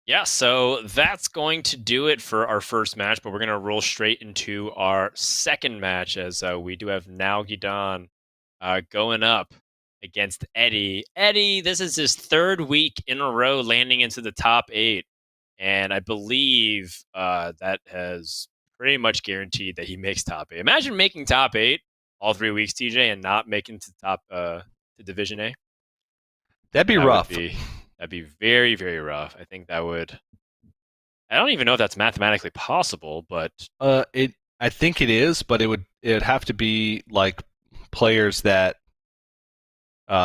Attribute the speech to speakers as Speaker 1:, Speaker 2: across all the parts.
Speaker 1: Yeah, so that's going to do it for our first match, but we're going to roll straight into our second match as we do have Nalguidan going up against Eddie. Eddie, this is his third week in a row landing into the top eight, and I believe that has pretty much guaranteed that he makes top eight. Imagine making top eight all 3 weeks, TJ, and not making to top to Division A.
Speaker 2: That'd be
Speaker 1: That would
Speaker 2: rough.
Speaker 1: be that'd be very, very rough. I think that would. I don't even know if that's mathematically possible, but
Speaker 2: It I think it is, but it'd have to be like players that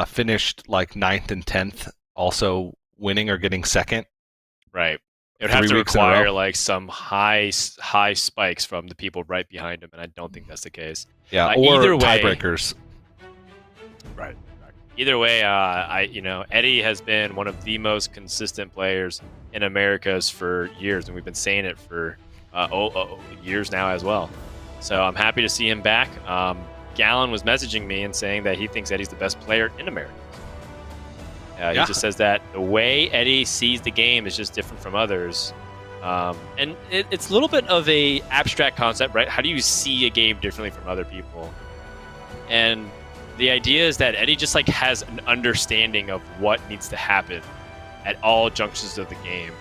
Speaker 2: finished like ninth and 10th also winning or getting second
Speaker 1: right. It would have
Speaker 2: three
Speaker 1: to
Speaker 2: weeks in a row.
Speaker 1: require like some high spikes from the people right behind him, and I don't think that's the case.
Speaker 2: Yeah, or
Speaker 1: Either way,
Speaker 2: tiebreakers.
Speaker 1: right. Either way, Eddie has been one of the most consistent players in Americas for years, and we've been saying it for years now as well. So I'm happy to see him back. Gallon was messaging me and saying that he thinks Eddie's the best player in America. He
Speaker 2: Yeah,
Speaker 1: just says that the way Eddie sees the game is just different from others. And it's a little bit of a abstract concept, right? How do you see a game differently from other people? And the idea is that Eddie just like has an understanding of what needs to happen at all junctions of the game.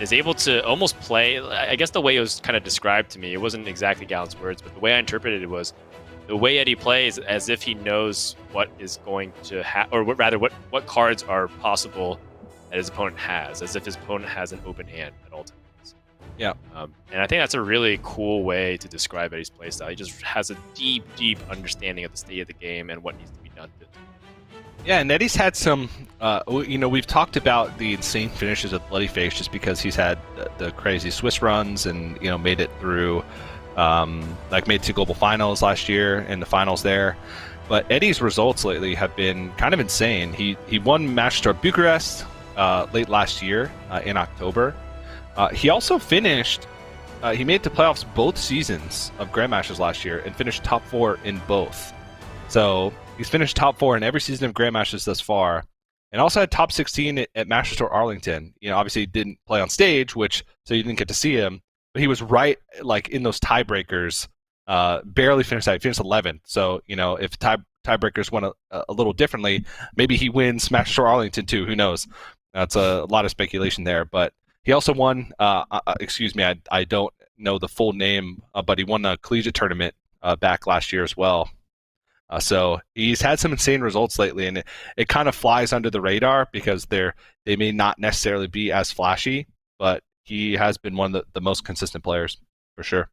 Speaker 1: Is able to almost play. I guess the way it was kind of described to me, it wasn't exactly Gallon's words, but the way I interpreted it was the way Eddie plays as if he knows what is going to or rather, what cards are possible that his opponent has, as if his opponent has an open hand at all times.
Speaker 2: yeah,
Speaker 1: And I think that's a really cool way to describe Eddie's playstyle. He just has a deep, deep understanding of the state of the game and what needs to be done to it.
Speaker 2: yeah. And Eddie's had some. We've talked about the insane finishes with Bloody Face just because he's had the crazy Swiss runs and made it through. Like made 2 global finals last year in the finals there. But Eddie's results lately have been kind of insane. He won Master Bucharest late last year in October. He also finished. He made it to playoffs both seasons of Grandmasters last year and finished top 4 in both. So he's finished top 4 in every season of Grandmasters thus far, and also had top 16 at Master Tour Arlington. Obviously he didn't play on stage, so you didn't get to see him. But he was right, like in those tiebreakers. Barely finished that. He finished 11th. So if tiebreakers went a little differently, maybe he wins Master Tour Arlington too. Who knows? That's a lot of speculation there, but. He also won. Excuse me, I don't know the full name, but he won a collegiate tournament back last year as well. So he's had some insane results lately, and it kind of flies under the radar because they may not necessarily be as flashy, but he has been one of the most consistent players for sure.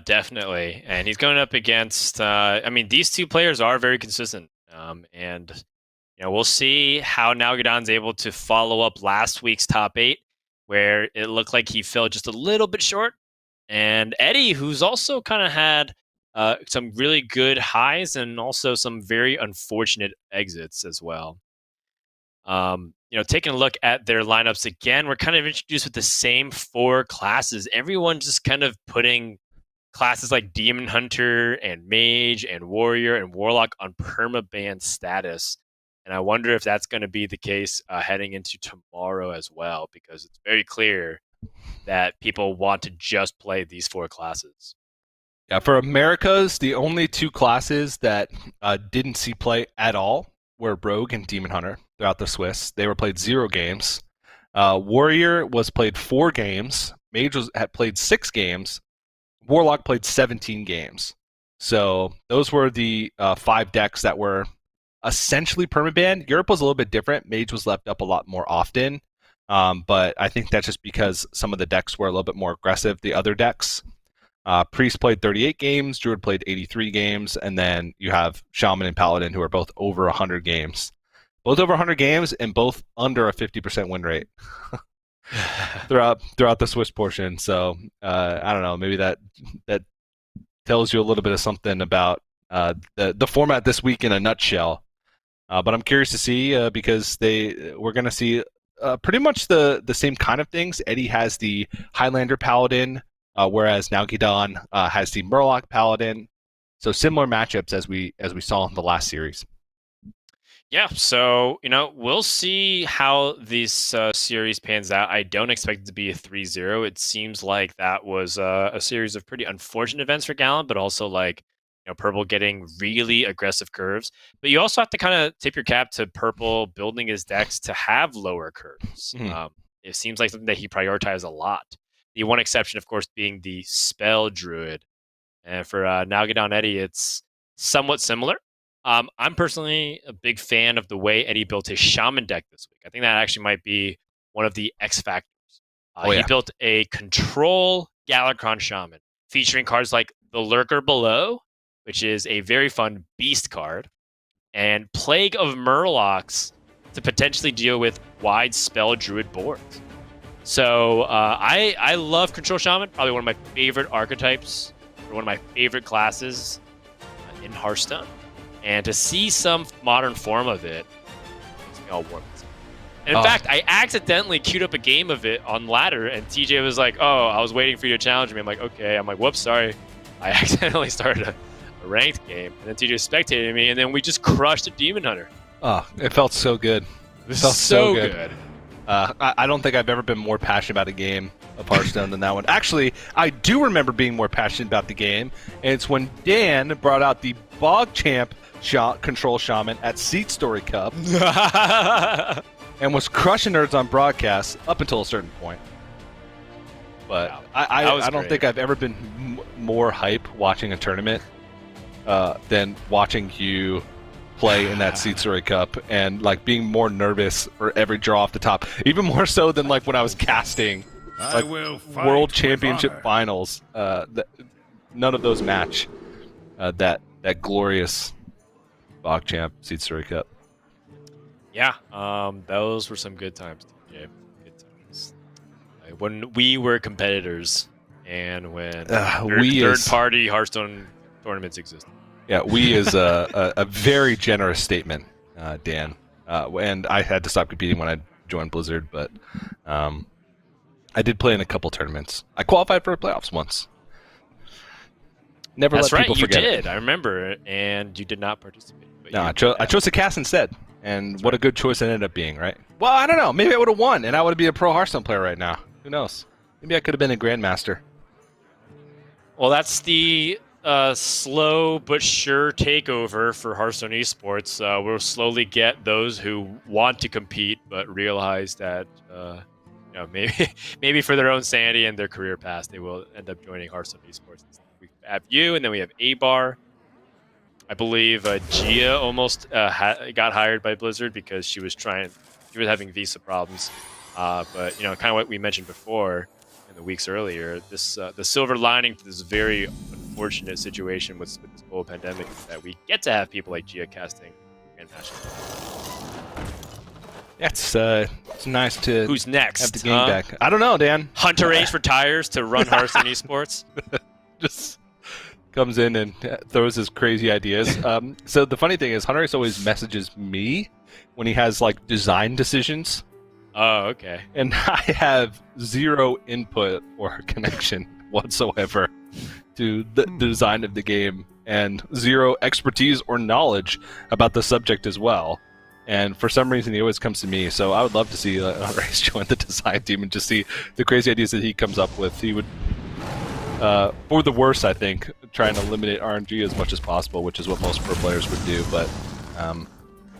Speaker 1: Definitely, and he's going up against. These two players are very consistent, and we'll see how Nalguidan's able to follow up last week's top eight, where it looked like he fell just a little bit short. And Eddie, who's also kind of had some really good highs and also some very unfortunate exits as well. Taking a look at their lineups again, we're kind of introduced with the same 4 classes. Everyone just kind of putting classes like Demon Hunter and Mage and Warrior and Warlock on permaban status. And I wonder if that's going to be the case heading into tomorrow as well, because it's very clear that people want to just play these 4 classes.
Speaker 2: Yeah, for Americas, the only 2 classes that didn't see play at all were Rogue and Demon Hunter throughout the Swiss. They were played 0 games. Warrior was played 4 games. Mage had played 6 games. Warlock played 17 games. So those were the 5 decks that were essentially permaban. Europe was a little bit different. Mage was left up a lot more often. But I think that's just because some of the decks were a little bit more aggressive, the other decks. Priest played 38 games, Druid played 83 games, and then you have Shaman and Paladin who are both over 100 games. Both over 100 games and both under a 50% win rate throughout the Swiss portion. So I don't know, maybe that tells you a little bit of something about the format this week in a nutshell. But I'm curious to see because we're going to see pretty much the same kind of things. Eddie has the Highlander Paladin, whereas Nalguidan has the Murloc Paladin. So similar matchups as we saw in the last series.
Speaker 1: Yeah, so we'll see how this series pans out. I don't expect it to be a 3-0. It seems like that was a series of pretty unfortunate events for Gallen, but also like Purple getting really aggressive curves. But you also have to kind of tip your cap to Purple building his decks to have lower curves. It seems like something that he prioritized a lot. The one exception, of course, being the Spell Druid, and for Nalguidan Eddie, it's somewhat similar. I'm personally a big fan of the way Eddie built his Shaman deck this week. I think that actually might be one of the X factors. He built a control Galakron Shaman featuring cards like the Lurker Below, which is a very fun beast card, and Plague of Murlocs to potentially deal with wide spell druid boards. So I love Control Shaman, probably one of my favorite archetypes, or one of my favorite classes in Hearthstone. And to see some modern form of it makes me all warm. And in fact, I accidentally queued up a game of it on ladder, and TJ was like, "Oh, I was waiting for you to challenge me." I'm like, "Okay." I'm like, "Whoops, sorry." I accidentally started a ranked game, and then TJ spectated me, and then we just crushed a Demon Hunter.
Speaker 2: Oh, it felt so good.
Speaker 1: It felt so good.
Speaker 2: I don't think I've ever been more passionate about a game of Hearthstone than that one. Actually, I do remember being more passionate about the game, and it's when Dan brought out the Bog Champ Control Shaman at Seat Story Cup and was crushing nerds on broadcast up until a certain point. But wow. I don't think I've ever been more hype watching a tournament than watching you play in that Seat Story Cup, and like being more nervous for every draw off the top, even more so than like when I was casting like World Championship finals. None of those match that glorious Bog Champ Seat Story Cup.
Speaker 1: Yeah, those were some good times, TJ. Good times. When we were competitors, and when third-party Hearthstone tournaments existed.
Speaker 2: Yeah, we is a very generous statement, Dan. And I had to stop competing when I joined Blizzard, but I did play in a couple tournaments. I qualified for playoffs once. Never
Speaker 1: That's
Speaker 2: let people
Speaker 1: right,
Speaker 2: forget
Speaker 1: you did.
Speaker 2: it.
Speaker 1: I remember, and you did not participate.
Speaker 2: No, I chose to cast instead, and That's what a good choice it ended up being, right? Well, I don't know. Maybe I would have won, and I would have been a pro Hearthstone player right now. Who knows? Maybe I could have been a Grandmaster.
Speaker 1: Well, that's the slow but sure takeover for Hearthstone Esports. We'll slowly get those who want to compete but realize that maybe for their own sanity and their career path, they will end up joining Hearthstone Esports. We have you, and then we have A-Bar. I believe Gia almost got hired by Blizzard because she was having visa problems. But kind of what we mentioned before in the weeks earlier, this the silver lining to this very unfortunate situation with this whole pandemic is that we get to have people like Gia casting Grandmasters.
Speaker 2: It's nice to
Speaker 1: Who's next?
Speaker 2: Have the game back. I don't know, Dan.
Speaker 1: Hunter Ace retires to run Hearthstone Esports.
Speaker 2: Just comes in and throws his crazy ideas. So the funny thing is, Hunter Ace always messages me when he has like design decisions.
Speaker 1: Oh, okay.
Speaker 2: And I have zero input or connection whatsoever to the design of the game, and zero expertise or knowledge about the subject as well. And for some reason, he always comes to me. So I would love to see Hunter Ace join the design team and just see the crazy ideas that he comes up with. He would, for the worse, I think, trying to eliminate RNG as much as possible, which is what most pro players would do. But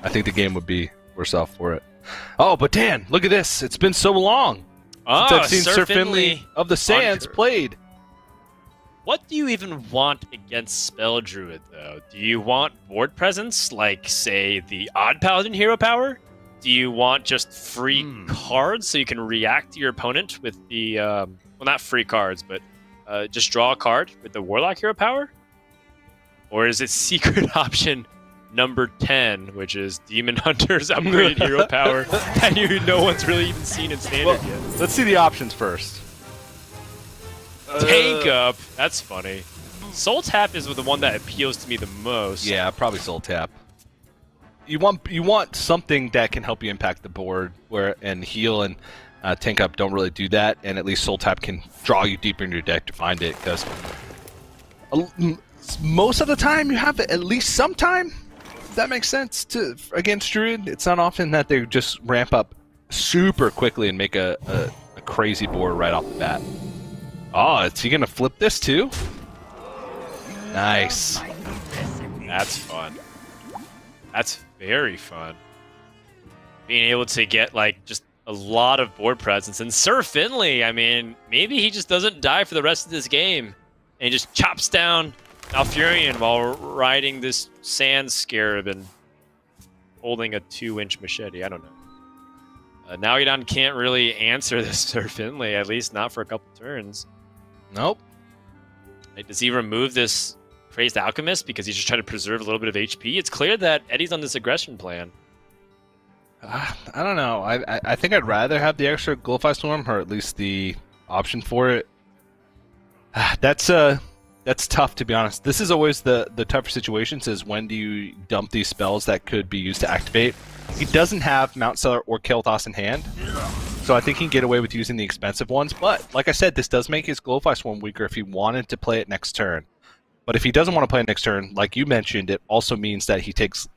Speaker 2: I think the game would be worse off for it. Oh, but Dan, look at this. It's been so long since I've seen Sir Finley of the Sands played.
Speaker 1: What do you even want against Spell Druid, though? Do you want board presence, like, say, the Odd Paladin hero power? Do you want just free cards so you can react to your opponent with the, well, not free cards, but just draw a card with the Warlock hero power? Or is it secret option number 10, which is Demon Hunter's upgraded hero power that no one's really even seen in Standard yet?
Speaker 2: Let's see the options first.
Speaker 1: Tank up. That's funny. Soul Tap is the one that appeals to me the most.
Speaker 2: Yeah, probably Soul Tap. You want something that can help you impact the board, and heal and Tank Up don't really do that, and at least Soul Tap can draw you deeper into your deck to find it, because most of the time you have at least some time that makes sense against Druid. It's not often that they just ramp up super quickly and make a crazy board right off the bat. Oh, is he gonna flip this too? Nice.
Speaker 1: That's fun. That's very fun. Being able to get like just a lot of board presence. And Sir Finley, I mean, maybe he just doesn't die for the rest of this game. And he just chops down Alfurion while riding this sand scarab and holding a 2-inch machete. I don't know. Nalguidan can't really answer this Sir Finley, at least not for a couple turns.
Speaker 2: Nope.
Speaker 1: Like, does he remove this Crazed Alchemist because he's just trying to preserve a little bit of HP? It's clear that Eddie's on this aggression plan.
Speaker 2: I don't know. I think I'd rather have the extra Glowfly Storm, or at least the option for it. That's tough, to be honest. This is always the tougher situations, is when do you dump these spells that could be used to activate. He doesn't have Mount Seller or Kael'thas in hand, so I think he can get away with using the expensive ones. But, like I said, this does make his Glowfly Swarm weaker if he wanted to play it next turn. But if he doesn't want to play it next turn, like you mentioned, it also means that he takes,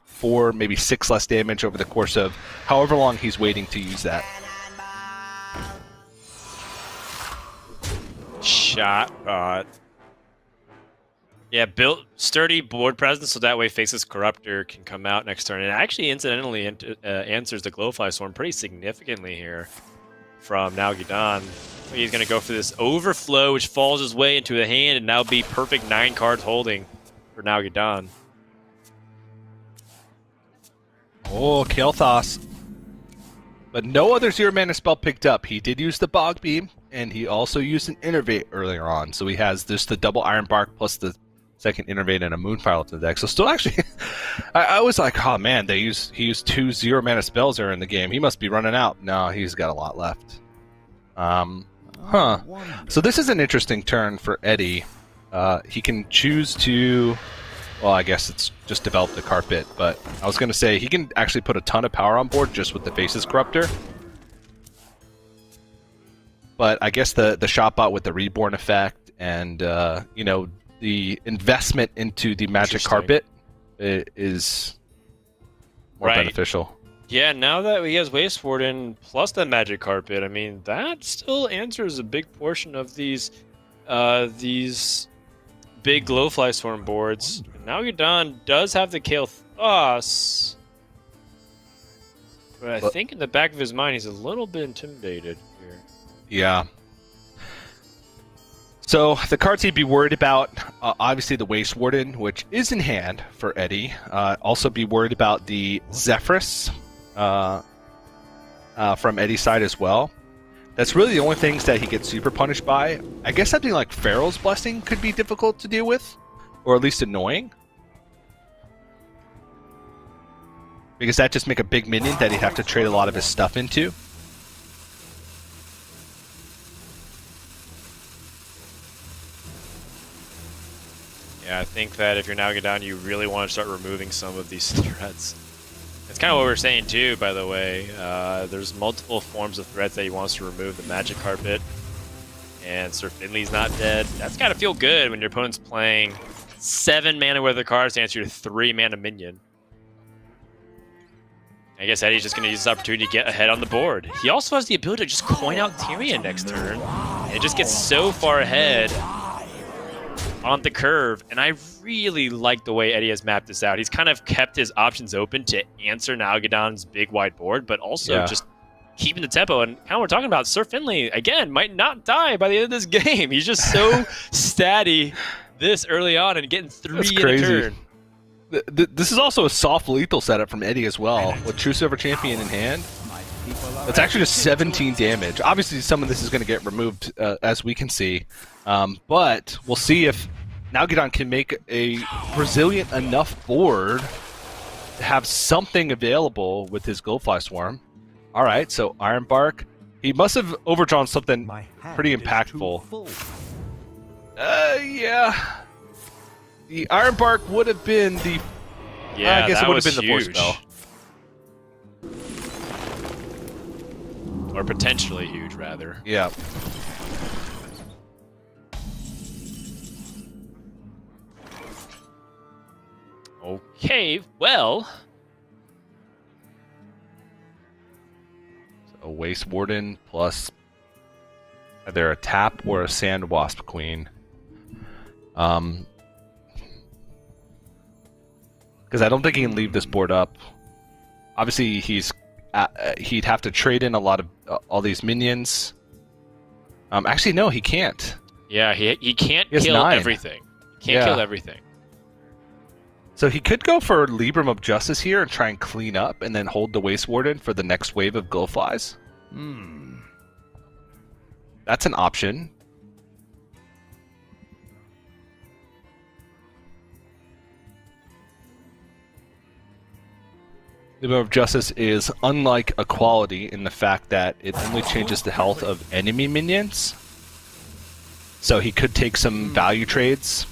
Speaker 2: 4, maybe 6 less damage over the course of however long he's waiting to use that.
Speaker 1: Shot bot. Yeah, built sturdy board presence, so that way Faceless Corruptor can come out next turn. And actually, incidentally, answers the Glowfly Swarm pretty significantly here from Nalguidan. He's going to go for this Overflow, which falls his way into the hand, and now be perfect 9 cards holding for Nalguidan.
Speaker 2: Oh, Kael'thas. But no other 0-mana spell picked up. He did use the Bog Beam, and he also used an Innervate earlier on. So he has just the double Iron Bark plus the second Innervate and a Moonfire left in the deck. So still actually, I was like, oh man, he used 2 0-mana spells earlier in the game. He must be running out. No, he's got a lot left. So this is an interesting turn for Eddie. He can choose to... Well, I guess it's just develop the carpet, but I was going to say he can actually put a ton of power on board just with the Faces Corruptor. But I guess the shot bot with the Reborn effect and, the investment into the Magic Carpet is more beneficial.
Speaker 1: Yeah, now that he has Waste Warden plus the Magic Carpet, I mean, that still answers a big portion of these big Glowfly Swarm boards. Nalguidan does have the Kael'thas, but I think in the back of his mind he's a little bit intimidated here.
Speaker 2: Yeah. So the cards he'd be worried about, obviously the Waste Warden, which is in hand for Eddie. Also be worried about the Zephyrus from Eddie's side as well. That's really the only things that he gets super punished by. I guess something like Pharaoh's Blessing could be difficult to deal with, or at least annoying. Because that just make a big minion that he'd have to trade a lot of his stuff into.
Speaker 1: Yeah, I think that if you're Nalguidan, you really want to start removing some of these threats. It's kind of what we're saying too, by the way. There's multiple forms of threats that he wants to remove. The Magic Carpet, and Sir Finley's not dead. That's gotta feel good when your opponent's playing 7 mana worth of cards to answer your 3 mana minion. I guess Eddie's just gonna use this opportunity to get ahead on the board. He also has the ability to just coin out Tyrion next turn. And it just gets so far ahead on the curve, and I really like the way Eddie has mapped this out. He's kind of kept his options open to answer Nalguidan's big wide board, but also just keeping the tempo. And kind of we're talking about Sir Finley, again, might not die by the end of this game. He's just so statty this early on and getting 3 in a turn.
Speaker 2: This is also a soft lethal setup from Eddie as well, with True Silver Champion in hand. It's actually just 17 damage. Obviously, some of this is going to get removed, as we can see. But we'll see if Nalguidan can make a resilient enough board to have something available with his Glowfly Swarm. All right, so Iron Bark. He must have overdrawn something pretty impactful. Yeah. The Iron Bark would have been the...
Speaker 1: Yeah,
Speaker 2: I guess
Speaker 1: that
Speaker 2: it would have
Speaker 1: was
Speaker 2: been the force spell.
Speaker 1: Or potentially huge, rather.
Speaker 2: Yeah.
Speaker 1: Okay, well.
Speaker 2: A Waste Warden plus either a tap or a Sand Wasp Queen. Because I don't think he can leave this board up. Obviously, he'd have to trade in a lot of all these minions. Actually, no, he can't.
Speaker 1: Yeah, he can't kill
Speaker 2: 9.
Speaker 1: everything. He can't kill everything.
Speaker 2: So he could go for Libram of Justice here and try and clean up, and then hold the Waste Warden for the next wave of Glowflies. That's an option. Libram of Justice is unlike Equality in the fact that it only changes the health of enemy minions. So he could take some value trades.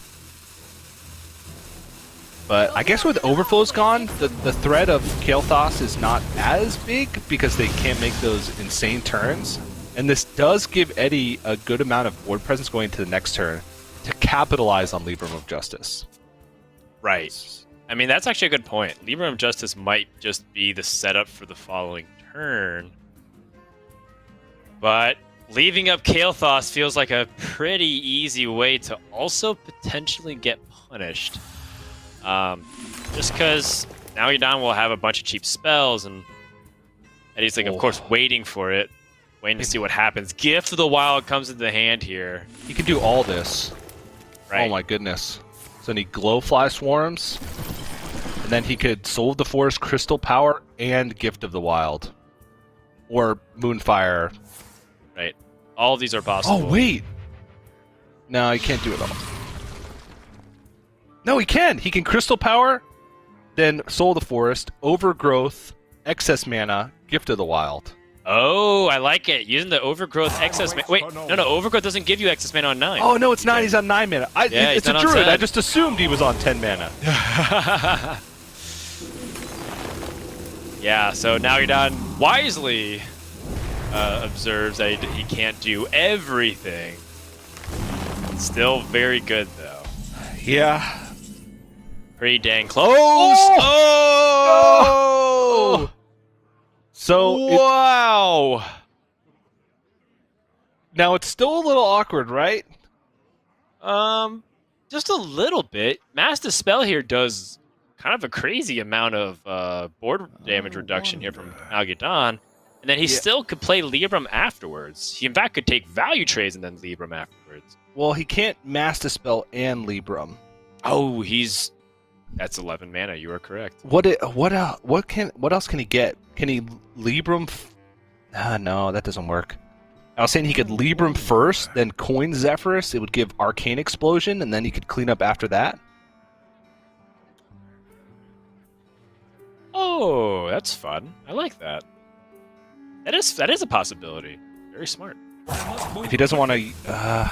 Speaker 2: But I guess with Overflow's gone, the threat of Kael'thas is not as big because they can't make those insane turns. And this does give Eddie a good amount of board presence going into the next turn to capitalize on Libram of Justice.
Speaker 1: Right. I mean, that's actually a good point. Libram of Justice might just be the setup for the following turn. But leaving up Kael'thas feels like a pretty easy way to also potentially get punished. Just because Nalguidan will have a bunch of cheap spells, and Eddie's like, of course, waiting for it, waiting to see what happens. Gift of the Wild comes into the hand here.
Speaker 2: He can do all this.
Speaker 1: Right.
Speaker 2: Oh my goodness. So he Glowfly Swarms, and then he could Soul of the Forest, Crystal Power, and Gift of the Wild. Or Moonfire.
Speaker 1: Right. All of these are possible.
Speaker 2: Oh, wait! No, he can't do it all. No, he can! He can Crystal Power, then Soul of the Forest, Overgrowth, Excess Mana, Gift of the Wild.
Speaker 1: Oh, I like it. Using the Overgrowth excess mana. Wait, no, Overgrowth doesn't give you excess mana on 9.
Speaker 2: Oh, no, it's not. He's on 9 mana. It's a Druid. I just assumed he was on 10 mana.
Speaker 1: Yeah, so Nalguidan wisely observes that he can't do everything. Still very good, though.
Speaker 2: Yeah.
Speaker 1: Pretty dang close.
Speaker 2: Oh! So
Speaker 1: wow.
Speaker 2: Now it's still a little awkward, right?
Speaker 1: Just a little bit. Mass Dispel here does kind of a crazy amount of board damage reduction here from Nalguidan, and then he still could play Libram afterwards. He in fact could take value trades and then Libram afterwards.
Speaker 2: Well, he can't Mass Dispel and Libram.
Speaker 1: Oh, that's 11 mana. You are correct.
Speaker 2: What else can he get? Can he Libram? No, that doesn't work. I was saying he could Libram first, then coin Zephyrus. It would give Arcane Explosion, and then he could clean up after that.
Speaker 1: Oh, that's fun. I like that. That is a possibility. Very smart.
Speaker 2: If he doesn't want to.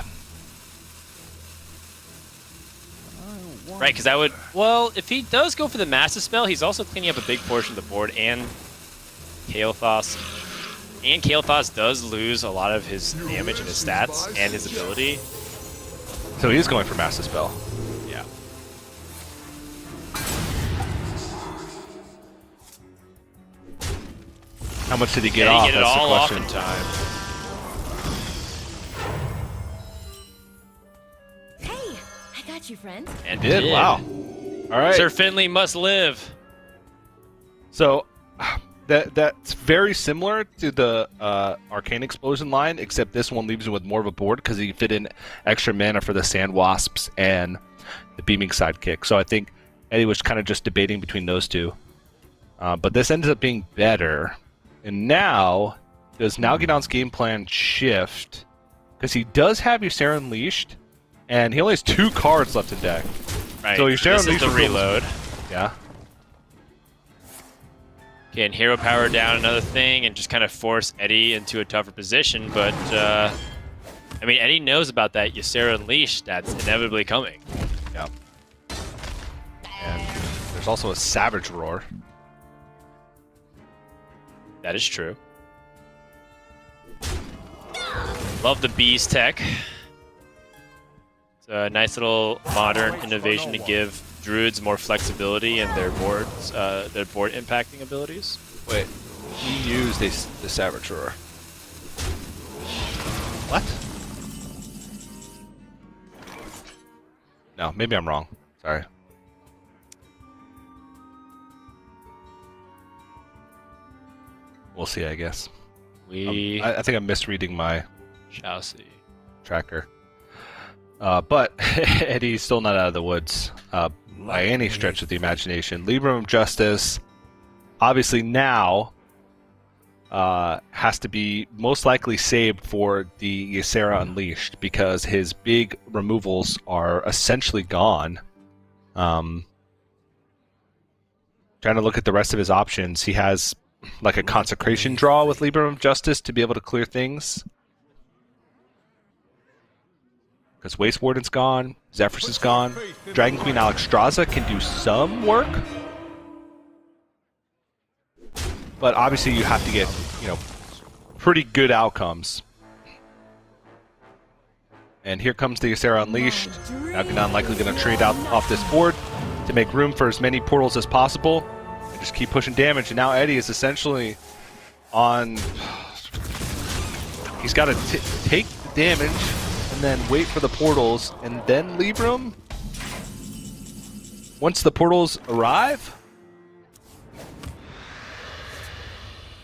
Speaker 1: Right, because that would... Well, if he does go for the Master Spell, he's also cleaning up a big portion of the board, and Kael'thas. And Kael'thas does lose a lot of his damage and his stats and his ability.
Speaker 2: So he is going for Master Spell.
Speaker 1: Yeah.
Speaker 2: How much did he get off?
Speaker 1: He get it all off in time.
Speaker 3: You friend.
Speaker 1: And
Speaker 2: did. Wow. All right.
Speaker 1: Sir Finley must live.
Speaker 2: So that's very similar to the Arcane Explosion line, except this one leaves him with more of a board because he fit in extra mana for the Sand Wasps and the Beaming Sidekick. So I think Eddie was kind of just debating between those two. But this ended up being better. And now, does Nalguidan's game plan shift? Because he does have Ysera Unleashed, and he only has 2 cards left in deck.
Speaker 1: Right.
Speaker 2: So Ysera
Speaker 1: This is the reload.
Speaker 2: Yeah.
Speaker 1: Can hero power down another thing and just kind of force Eddie into a tougher position, but I mean, Eddie knows about that Ysera Unleashed that's inevitably coming.
Speaker 2: Yeah. And there's also a Savage Roar.
Speaker 1: That is true. Love the Beast tech. It's a nice little modern innovation to give druids more flexibility in their board impacting abilities.
Speaker 2: Wait, he used the Saboteur. What? No, maybe I'm wrong. Sorry. We'll see, I guess. I think I'm misreading my
Speaker 1: shall see.
Speaker 2: Tracker. But Eddie's still not out of the woods by any stretch of the imagination. Libram of Justice, obviously now, has to be most likely saved for the Ysera Unleashed because his big removals are essentially gone. Trying to look at the rest of his options, he has like a Consecration draw with Libram of Justice to be able to clear things. Because Waste Warden's gone, Zephyrus is gone, Dragon Queen Alexstrasza can do some work. But obviously you have to get, pretty good outcomes. And here comes the Ysera Unleashed. Nalguidan likely going to trade out off this board to make room for as many portals as possible. And just keep pushing damage. And now Eddie is essentially on... He's got to take the damage and then wait for the portals, and then Libram? Once the portals arrive?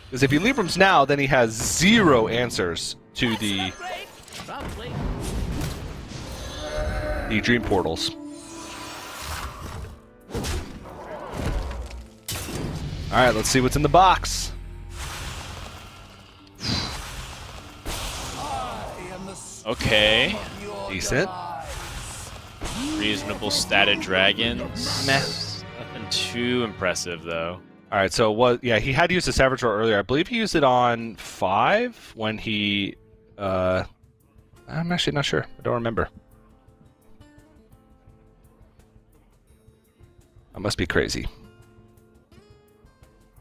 Speaker 2: Because if he Librams now, then he has 0 answers to the Dream Portals. Alright, let's see what's in the box.
Speaker 1: Okay.
Speaker 2: Decent.
Speaker 1: Reasonable statted dragons.
Speaker 2: Meh.
Speaker 1: Nothing too impressive, though.
Speaker 2: Alright, so he had used the Saboteur earlier. I believe he used it on 5 when he... I'm actually not sure. I don't remember. I must be crazy.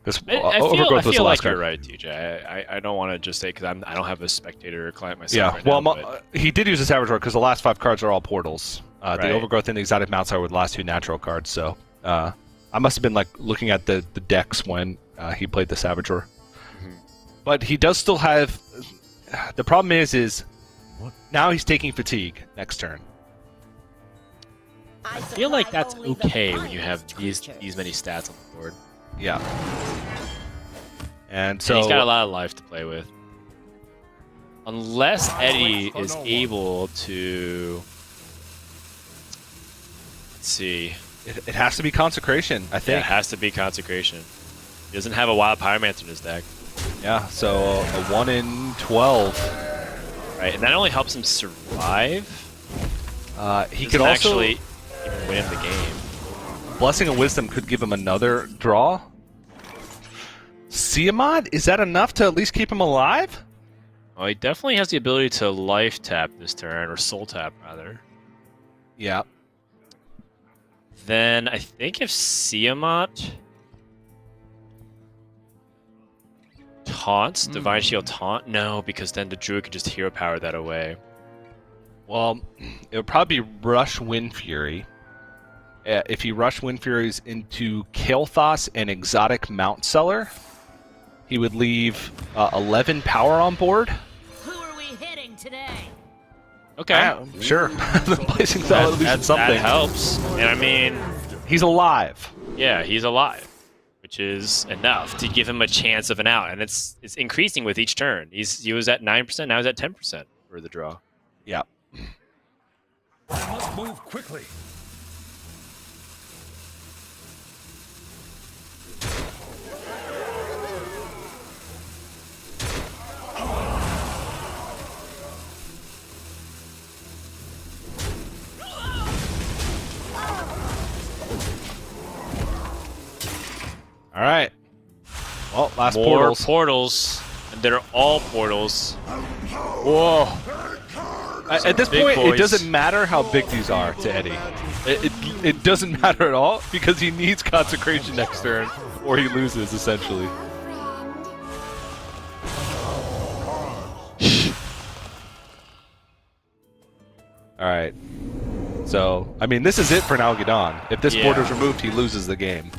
Speaker 1: I feel like you're right, TJ. I don't want to just say because I don't have a spectator client myself.
Speaker 2: Yeah,
Speaker 1: right now,
Speaker 2: he did use a Saboteur because the last 5 cards are all portals.
Speaker 1: Right.
Speaker 2: The Overgrowth and the Exotic Mounts are the last 2 natural cards. So I must have been looking at the decks when he played the Saboteur. Mm-hmm. But he does still have. The problem is now he's taking fatigue next turn.
Speaker 1: I feel like that's okay when you have these many stats on the board.
Speaker 2: Yeah. And so
Speaker 1: he's got a lot of life to play with. Unless Eddie is able to... Let's see.
Speaker 2: It has to be Consecration, I think.
Speaker 1: Yeah, it has to be Consecration. He doesn't have a Wild Pyromancer in his deck.
Speaker 2: Yeah, so a 1 in 12.
Speaker 1: Right, and that only helps him survive.
Speaker 2: He could also
Speaker 1: actually even win the game.
Speaker 2: Blessing of Wisdom could give him another draw. Siamad, is that enough to at least keep him alive?
Speaker 1: Oh, he definitely has the ability to life tap this turn, or soul tap rather.
Speaker 2: Yeah.
Speaker 1: Then I think if Siamat taunts, Divine Shield taunt? No, because then the Druid could just hero power that away.
Speaker 2: Well, it would probably be Rush Wind Fury. If he Rush Wind Furies into Kael'thas and Exotic Mount Seller, he would leave 11 power on board.
Speaker 3: Who are we hitting today?
Speaker 1: Okay.
Speaker 2: Sure. The Blazing Cell at least something.
Speaker 1: That helps. And I mean...
Speaker 2: He's alive.
Speaker 1: Yeah, he's alive. Which is enough to give him a chance of an out. And it's increasing with each turn. He was at 9%, now he's at 10% for the draw.
Speaker 2: Yeah.
Speaker 4: I must move quickly.
Speaker 2: All right. Well, last
Speaker 1: More
Speaker 2: portals.
Speaker 1: And they're all portals.
Speaker 2: Whoa. At this point,
Speaker 1: boys.
Speaker 2: it doesn't matter how big these are to Eddie. It doesn't matter at all because he needs Consecration next turn or he loses, essentially. All right. So, I mean, this is it for Nalguidan. If this
Speaker 1: Yeah.
Speaker 2: border is removed, he loses the game.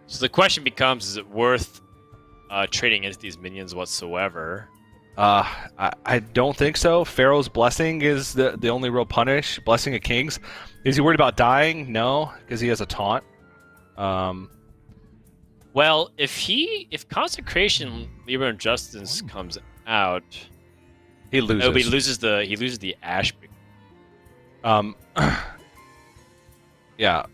Speaker 1: So the question becomes: is it worth trading against these minions whatsoever?
Speaker 2: I don't think so. Pharaoh's Blessing is the only real punish. Blessing of Kings. Is he worried about dying? No, because he has a taunt.
Speaker 1: Well, if Consecration Libra and Justice comes out,
Speaker 2: He loses.
Speaker 1: no, but he loses the Ash.
Speaker 2: Yeah.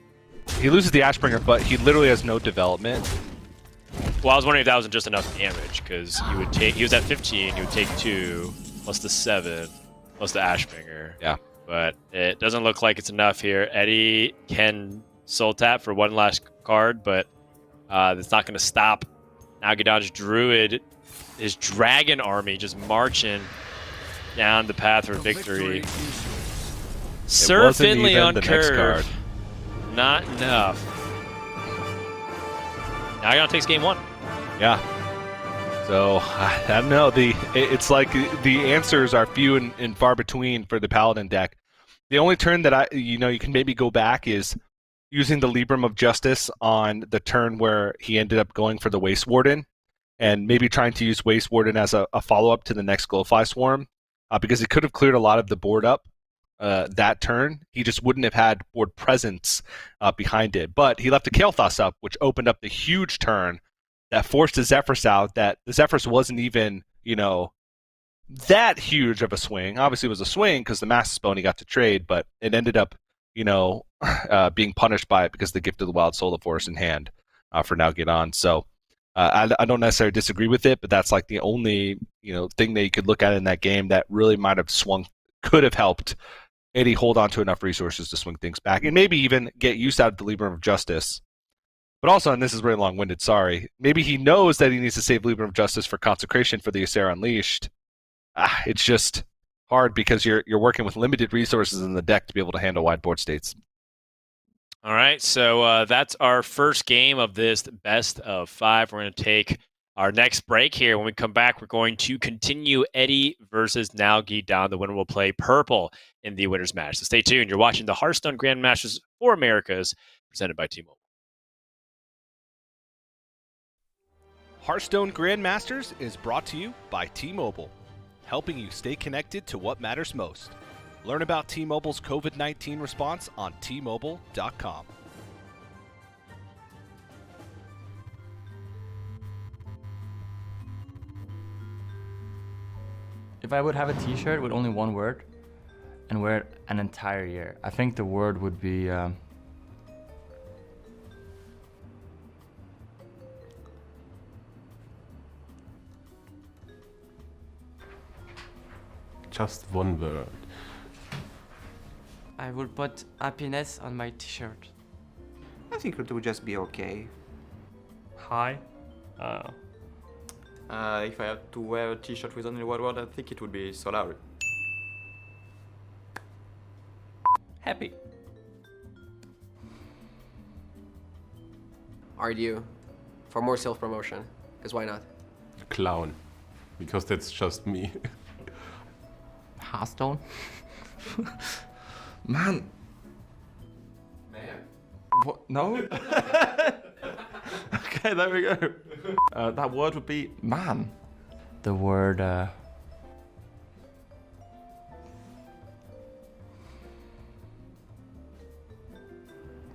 Speaker 2: He loses the Ashbringer, but he literally has no development.
Speaker 1: Well, I was wondering if that wasn't just enough damage, because he was at 15, he would take 2, plus the 7, plus the Ashbringer.
Speaker 2: Yeah.
Speaker 1: But it doesn't look like it's enough here. Eddie can soul tap for one last card, but that's not going to stop Nalguidan's Druid, his dragon army just marching down the path for victory. Sir
Speaker 2: wasn't
Speaker 1: Finley
Speaker 2: even
Speaker 1: on
Speaker 2: the next
Speaker 1: curve.
Speaker 2: card.
Speaker 1: Not enough. Nalguidan takes game 1.
Speaker 2: Yeah. So I don't know. It's like the answers are few and far between for the Paladin deck. The only turn that you can maybe go back is using the Libram of Justice on the turn where he ended up going for the Waste Warden, and maybe trying to use Waste Warden as a follow-up to the next Glowfly Swarm, because he could have cleared a lot of the board up that turn. He just wouldn't have had board presence behind it. But he left a Kael'thas up, which opened up the huge turn that forced the Zephrys out, that the Zephrys wasn't even, that huge of a swing. Obviously it was a swing because the Master's Bone he got to trade, but it ended up, being punished by it because the Gift of the Wild Soul of Forest in hand for Nalguidan. So I don't necessarily disagree with it, but that's like the only, thing that you could look at in that game that really might have could have helped Eddie hold on to enough resources to swing things back, and maybe even get use out of the Libram of Justice. But also, and this is very long-winded, sorry, maybe he knows that he needs to save Libram of Justice for Consecration for the Ysera Unleashed. It's just hard because you're working with limited resources in the deck to be able to handle wide board states.
Speaker 1: All right, so that's our first game of this best of 5. We're going to take our next break here. When we come back, we're going to continue Eddie versus Nalguidan. The winner will play purple in the winner's match. So stay tuned. You're watching the Hearthstone Grandmasters for Americas, presented by T-Mobile.
Speaker 2: Hearthstone Grandmasters is brought to you by T-Mobile, helping you stay connected to what matters most. Learn about T-Mobile's COVID-19 response on T-Mobile.com.
Speaker 5: If I would have a t-shirt with only one word and wear it an entire year, I think the word would be
Speaker 6: just one word.
Speaker 7: I will put happiness on my t-shirt.
Speaker 8: I think it would just be okay.
Speaker 9: Hi.
Speaker 10: If I had to wear a t-shirt with only one word, I think it would be solar.
Speaker 7: Happy.
Speaker 11: Argue for more self-promotion, because why not?
Speaker 6: Clown. Because that's just me.
Speaker 7: Hearthstone.
Speaker 8: Man.
Speaker 7: What? No?
Speaker 10: Okay, there we go. That word would be
Speaker 7: Man. The word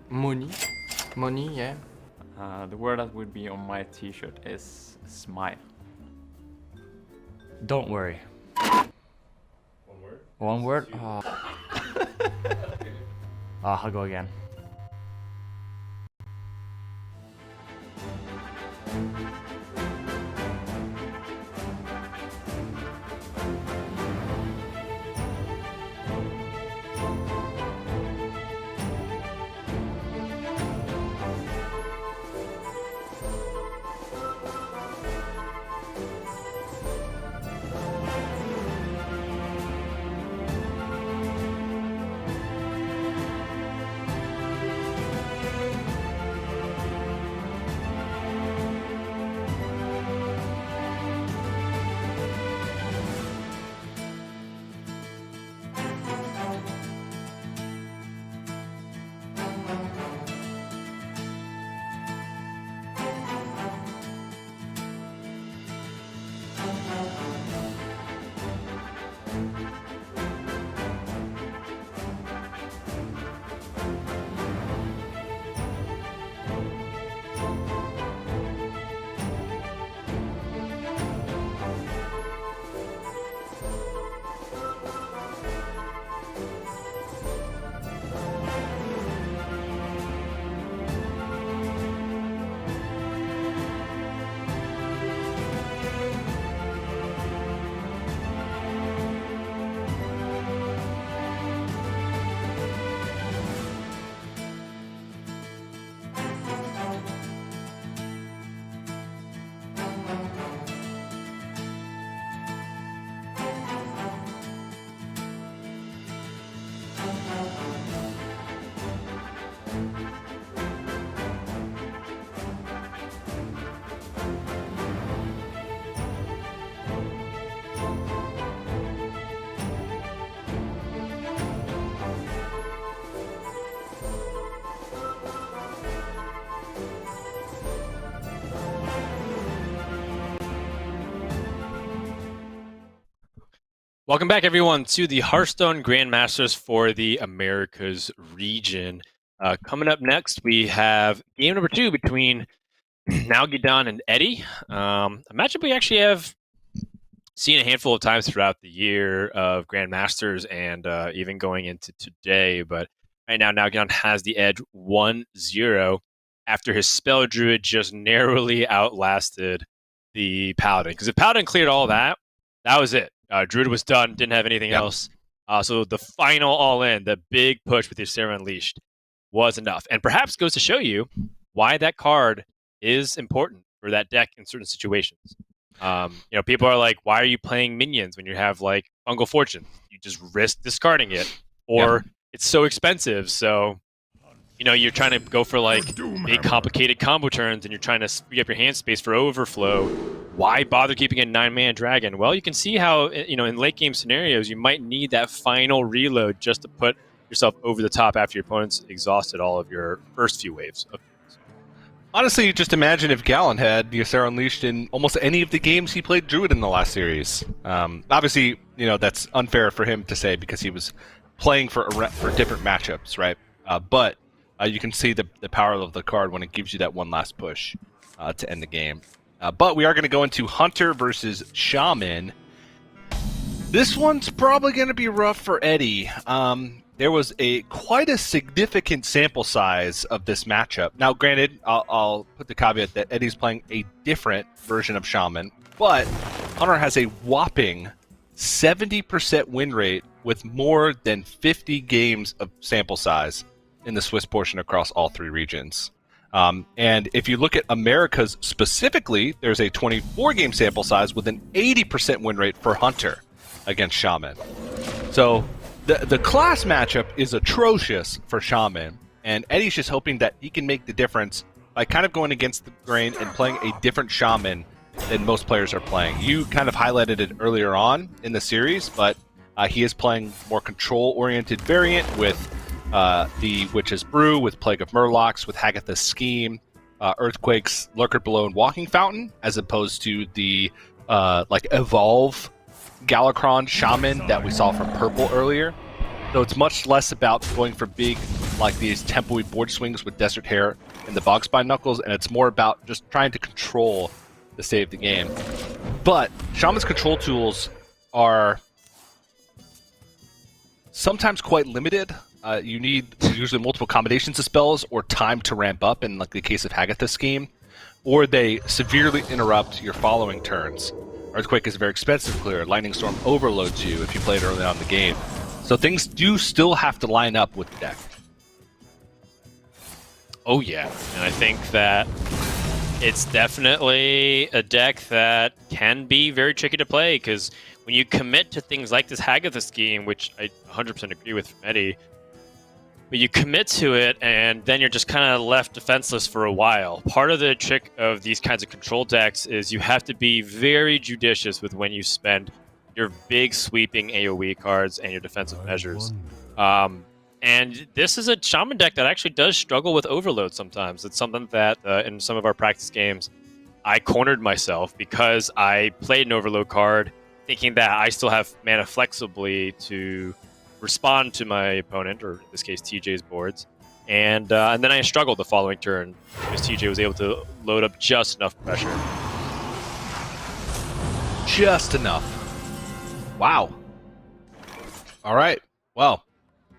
Speaker 7: money. Money, yeah.
Speaker 9: The word that would be on my t-shirt is smile.
Speaker 5: Don't worry.
Speaker 9: One word?
Speaker 5: One word? Oh. I'll go again.
Speaker 1: Welcome back, everyone, to the Hearthstone Grandmasters for the Americas region. Coming up next, we have game number 2 between Nalguidan and Eddie. A matchup we actually have seen a handful of times throughout the year of Grandmasters and even going into today. But right now, Nalguidan has the edge 1-0 after his spell Druid just narrowly outlasted the Paladin. Because if Paladin cleared all that, that was it. Druid was done, didn't have anything else. So the final all-in, the big push with Ysera Unleashed was enough. And perhaps goes to show you why that card is important for that deck in certain situations. People are like, why are you playing minions when you have like Fungal Fortune? You just risk discarding it. Or it's so expensive, so you're trying to go for like big complicated combo turns and you're trying to free up your hand space for overflow. Why bother keeping a 9-man dragon? Well, you can see how, in late game scenarios, you might need that final reload just to put yourself over the top after your opponent's exhausted all of your first few waves.
Speaker 2: Honestly, just imagine if Gallon had Ysera Unleashed in almost any of the games he played Druid in the last series. Obviously, that's unfair for him to say because he was playing for different matchups, right? But you can see the power of the card when it gives you that one last push to end the game. But we are going to go into Hunter versus Shaman. This one's probably going to be rough for Eddie. There was quite a significant sample size of this matchup. Now, granted, I'll put the caveat that Eddie's playing a different version of Shaman, but Hunter has a whopping 70% win rate with more than 50 games of sample size in the Swiss portion across all 3 regions. And if you look at Americas specifically, there's a 24-game sample size with an 80% win rate for Hunter against Shaman. So the class matchup is atrocious for Shaman, and Eddie's just hoping that he can make the difference by kind of going against the grain and playing a different Shaman than most players are playing. You kind of highlighted it earlier on in the series, but he is playing more control-oriented variant with the Witch's Brew, with Plague of Murlocs, with Hagatha's Scheme, Earthquakes, Lurker Below, and Walking Fountain, as opposed to the Evolve Galakron Shaman that we saw from Purple earlier. So it's much less about going for big, like these tempo-y board swings with Desert Hare and the Bogspine Knuckles, and it's more about just trying to control the state of the game. But Shaman's control tools are sometimes quite limited. You need usually multiple combinations of spells or time to ramp up in like the case of Hagatha's Scheme, or they severely interrupt your following turns. Earthquake is a very expensive clear. Lightning Storm overloads you if you play it early on in the game. So things do still have to line up with the deck.
Speaker 1: Oh yeah, and I think that it's definitely a deck that can be very tricky to play because when you commit to things like this Hagatha Scheme, which I 100% agree with from Eddie, but you commit to it and then you're just kind of left defenseless for a while. Part of the trick of these kinds of control decks is you have to be very judicious with when you spend your big sweeping AoE cards and your defensive measures. And this is a Shaman deck that actually does struggle with overload sometimes. It's something that in some of our practice games, I cornered myself because I played an overload card thinking that I still have mana flexibly to respond to my opponent, or in this case TJ's boards, and then I struggled the following turn because TJ was able to load up just enough pressure.
Speaker 2: Just enough. Wow. All right. Well,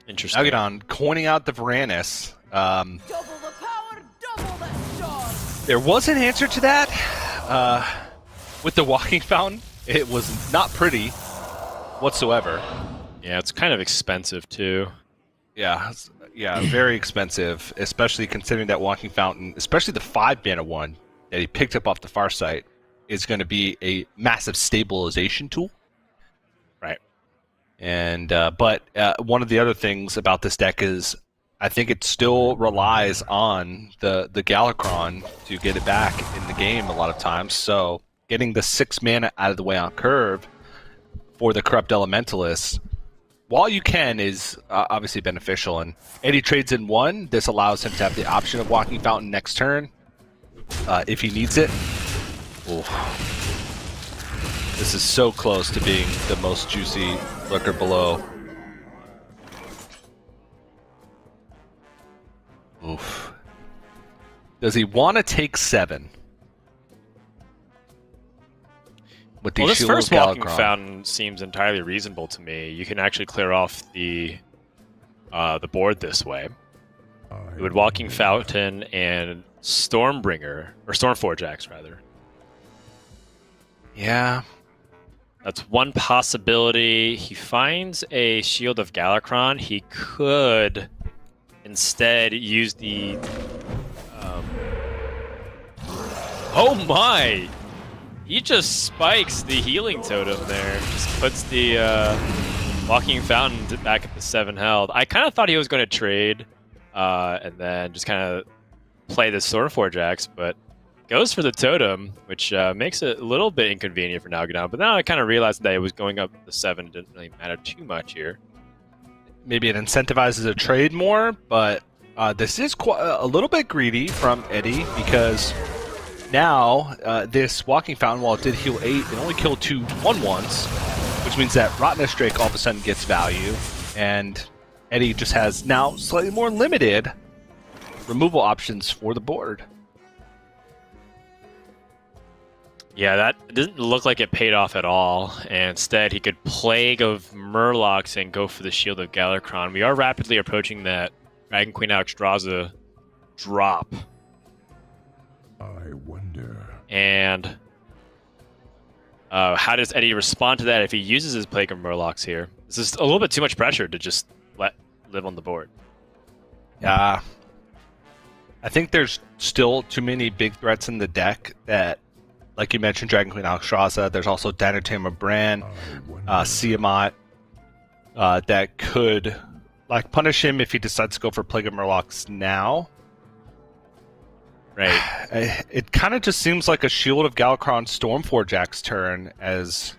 Speaker 1: interesting.
Speaker 2: Nalguidan coining out the Varanus.
Speaker 3: Double the power, double the stars.
Speaker 2: There was an answer to that with the Walking Fountain. It was not pretty whatsoever.
Speaker 1: Yeah, it's kind of expensive too.
Speaker 2: Yeah, very expensive, especially considering that Walking Fountain, especially the 5-mana one that he picked up off the far site, is going to be a massive stabilization tool.
Speaker 1: Right.
Speaker 2: And but one of the other things about this deck is I think it still relies on the Galakron to get it back in the game a lot of times. So getting the 6 mana out of the way on curve for the Corrupt Elementalist, while you can, is obviously beneficial. And Eddie trades in 1. This allows him to have the option of Walking Fountain next turn if he needs it. Ooh. This is so close to being the most juicy lurker below. Oof. Does he want to take 7? With the
Speaker 1: Well, this
Speaker 2: Shield of
Speaker 1: first walking
Speaker 2: Galakrond?
Speaker 1: fountain seems entirely reasonable to me. You can actually clear off the board this way. With walking fountain and Stormbringer or Stormforge Axe rather.
Speaker 2: Yeah.
Speaker 1: That's one possibility. He finds a Shield of Galakrond. He could instead use the. Oh my! He just spikes the healing totem there. Just puts the walking fountain back at the 7 health. I kind of thought he was going to trade and then just kind of play the Stormforge Axe, but goes for the totem, which makes it a little bit inconvenient for Nalguidan. But now I kind of realized that it was going up the 7 didn't really matter too much here.
Speaker 2: Maybe it incentivizes a trade more, but this is a little bit greedy from Eddie because now this walking fountain, while it did heal 8, it only killed 2 1/1s, which means that Rottenness Drake all of a sudden gets value, and Eddie just has now slightly more limited removal options for the board.
Speaker 1: Yeah, that didn't look like it paid off at all. And instead, he could Plague of Murlocs and go for the Shield of Galakrond. We are rapidly approaching that Dragon Queen Alexstrasza drop.
Speaker 4: I wonder.
Speaker 1: And how does Eddie respond to that if he uses his Plague of Murlocs here? This is a little bit too much pressure to just let live on the board.
Speaker 2: Yeah. I think there's still too many big threats in the deck that, like you mentioned, Dragon Queen Alexstrasza. There's also Dynatamer Bran, Siamat, that could punish him if he decides to go for Plague of Murlocs now.
Speaker 1: Right.
Speaker 2: It kind of just seems like a Shield of Galakrond Stormforge Axe turn, as